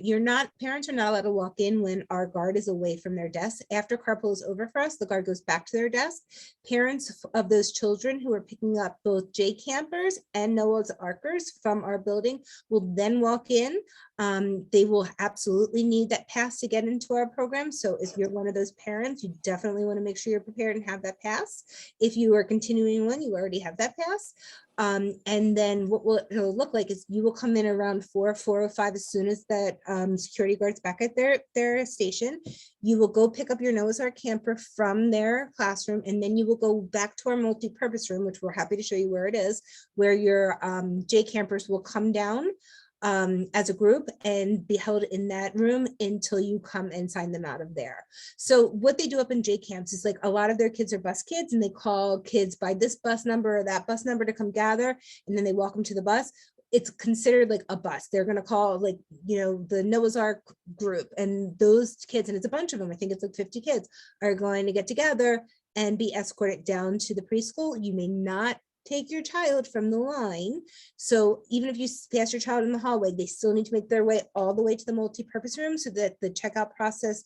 parents are not allowed to walk in when our guard is away from their desk. After carpool is over for us, the guard goes back to their desk. Parents of those children who are picking up both J-Campers and Noah's Arkers from our building will then walk in. They will absolutely need that pass to get into our program. So if you're one of those parents, you definitely want to make sure you're prepared and have that pass. If you are continuing one, you already have that pass. And then what it'll look like is you will come in around 4:05 as soon as that security guard's back at their station. You will go pick up your Noah's Ark camper from their classroom, and then you will go back to our multi-purpose room, which we're happy to show you where it is, where your J-Campers will come down as a group and be held in that room until you come and sign them out of there. So what they do up in J-Camps is a lot of their kids are bus kids, and they call kids by this bus number or that bus number to come gather, and then they walk them to the bus. It's considered a bus. They're going to call the Noah's Ark group, and those kids, and it's a bunch of them, I think it's 50 kids, are going to get together and be escorted down to the preschool. You may not take your child from the line. So even if you pass your child in the hallway, they still need to make their way all the way to the multi-purpose room so that the checkout process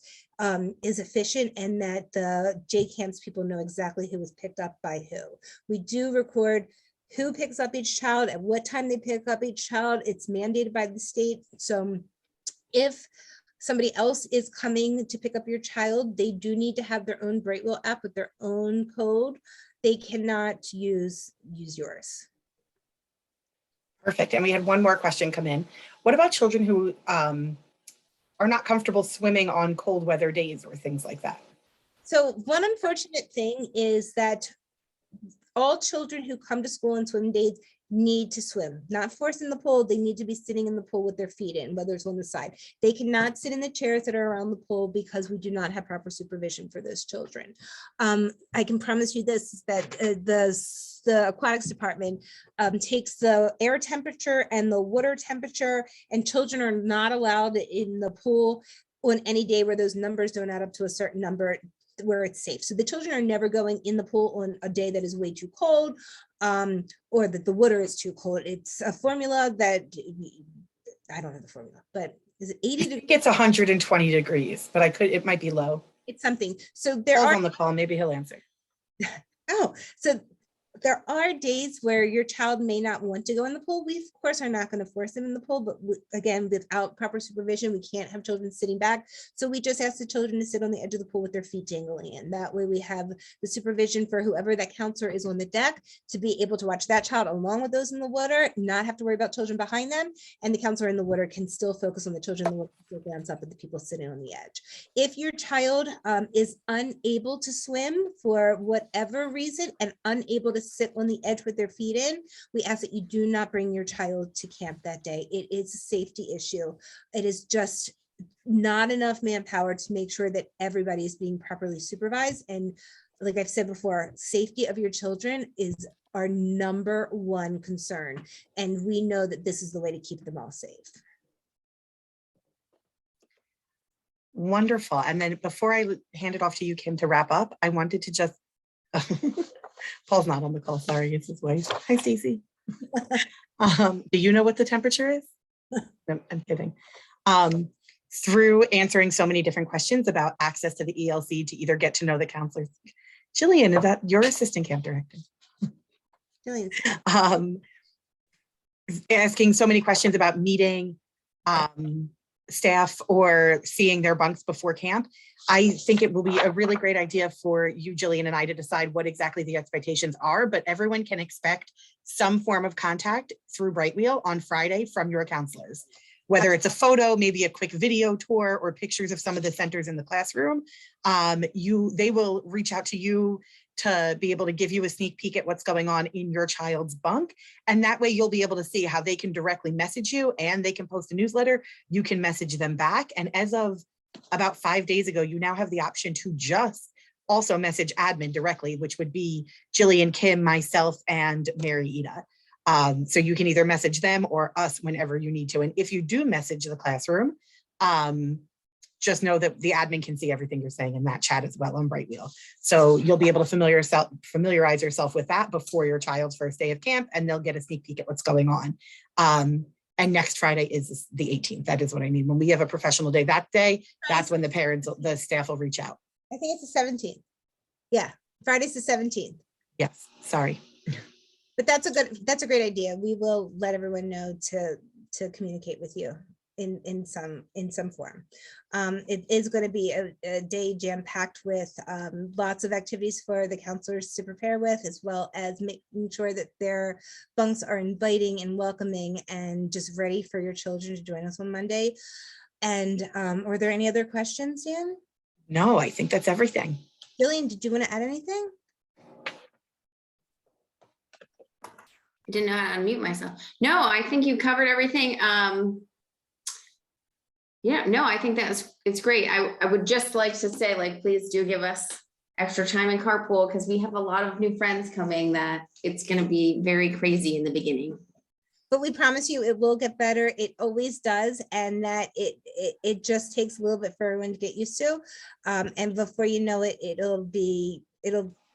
is efficient, and that the J-Camps people know exactly who was picked up by who. We do record who picks up each child, at what time they pick up each child. It's mandated by the state. So if somebody else is coming to pick up your child, they do need to have their own Brightwheel app with their own code they cannot use yours. Perfect. And we had one more question come in. What about children who are not comfortable swimming on cold weather days or things like that? So one unfortunate thing is that all children who come to school on swim days need to swim, not forced in the pool. They need to be sitting in the pool with their feet in, whether it's on the side. They cannot sit in the chairs that are around the pool because we do not have proper supervision for those children. I can promise you this, that the aquatics department takes the air temperature and the water temperature, and children are not allowed in the pool on any day where those numbers don't add up to a certain number where it's safe. So the children are never going in the pool on a day that is way too cold, or that the water is too cold. It's a formula that, I don't know the formula, but is it 80 degrees? It's 120 degrees, but it might be low. It's something. So there Paul's are on the call, maybe he'll answer. so there are days where your child may not want to go in the pool. We, of course, are not going to force them in the pool, but again, without proper supervision, we can't have children sitting back. So we just ask the children to sit on the edge of the pool with their feet dangling in. That way we have the supervision for whoever that counselor is on the deck to be able to watch that child along with those in the water, not have to worry about children behind them. And the counselor in the water can still focus on the children in the water, glance up at the people sitting on the edge. If your child is unable to swim for whatever reason and unable to sit on the edge with their feet in, we ask that you do not bring your child to camp that day. It is a safety issue. It is just not enough manpower to make sure that everybody is being properly supervised. And like I've said before, safety of your children is our number one concern. And we know that this is the way to keep them all safe. Wonderful. And then before I hand it off to you, Kim, to wrap up, I wanted to just, Paul's not on the call, sorry, it's his wife. Hi, Stacy. Do you know what the temperature is? No, I'm kidding. Through answering so many different questions about access to the ELC to either get to know the counselors. Jillian, is that your assistant camp director? Jillian. Asking so many questions about meeting staff or seeing their bunks before camp. I think it will be a really great idea for you, Jillian, and I to decide what exactly the expectations are, but everyone can expect some form of contact through Brightwheel on Friday from your counselors. Whether it's a photo, maybe a quick video tour, or pictures of some of the centers in the classroom, they will reach out to you to be able to give you a sneak peek at what's going on in your child's bunk. And that way you'll be able to see how they can directly message you, and they can post a newsletter. You can message them back. And as of about 5 days ago, you now have the option to just also message admin directly, which would be Jillian, Kim, myself, and Mary Ida. So you can either message them or us whenever you need to. And if you do message the classroom, just know that the admin can see everything you're saying in that chat as well on Brightwheel. So you'll be able to familiarize yourself with that before your child's first day of camp, and they'll get a sneak peek at what's going on. And next Friday is the 18th. That is what I mean. When we have a professional day that day, that's when the staff will reach out. I think it's the 17th. Yeah, Friday's the 17th. Yes, sorry. But that's a great idea. We will let everyone know to communicate with you in some form. It is going to be a day jam-packed with lots of activities for the counselors to prepare with, as well as making sure that their bunks are inviting and welcoming and just ready for your children to join us on Monday. And were there any other questions, Dan? No, I think that's everything. Jillian, did you want to add anything? I didn't know how to unmute myself. No, I think you covered everything. Yeah, no, I think it's great. I would just like to say, like, please do give us extra time in carpool, because we have a lot of new friends coming that it's going to be very crazy in the beginning. But we promise you it will get better. It always does. And that it just takes a little bit for everyone to get used to. And before you know it, it'll be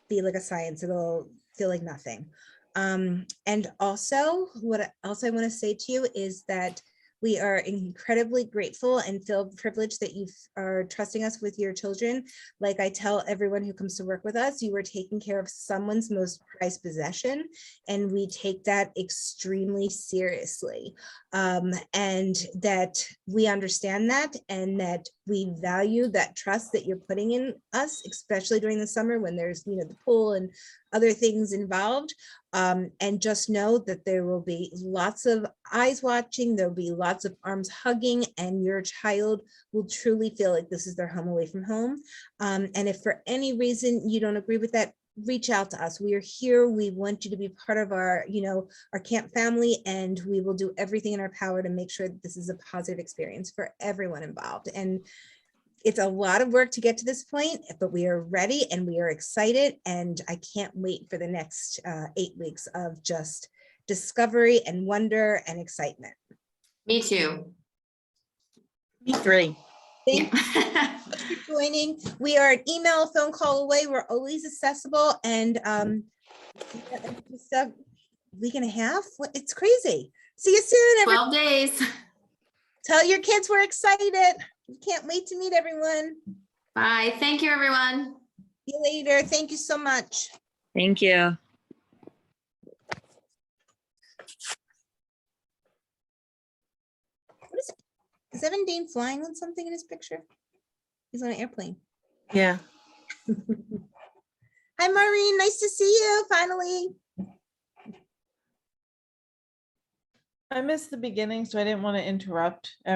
like a science. It'll feel like nothing. And also what else I want to say to you is that we are incredibly grateful and feel privileged that you are trusting us with your children. Like I tell everyone who comes to work with us, you are taking care of someone's most prized possession, and we take that extremely seriously. And that we understand that, and that we value that trust that you're putting in us, especially during the summer when there's, the pool and other things involved. And just know that there will be lots of eyes watching, there'll be lots of arms hugging, and your child will truly feel like this is their home away from home. And if for any reason you don't agree with that, reach out to us. We are here. We want you to be part of our, our camp family, and we will do everything in our power to make sure that this is a positive experience for everyone involved. And it's a lot of work to get to this point, but we are ready and we are excited. And I can't wait for the next 8 weeks of just discovery and wonder and excitement. Me too. Me three. Thank you Yeah. for joining. We are an email, phone call away. We're always accessible, and just a week and a half. It's crazy. See you soon, everyone. 12 days. Tell your kids we're excited. We can't wait to meet everyone. Bye. Thank you, everyone. See you later. Thank you so much. Thank you. What is Evan Dane flying on something in his picture? He's on an airplane. Yeah. Hi, Maureen. Nice to see you finally. I missed the beginning, so I didn't want to interrupt everyone.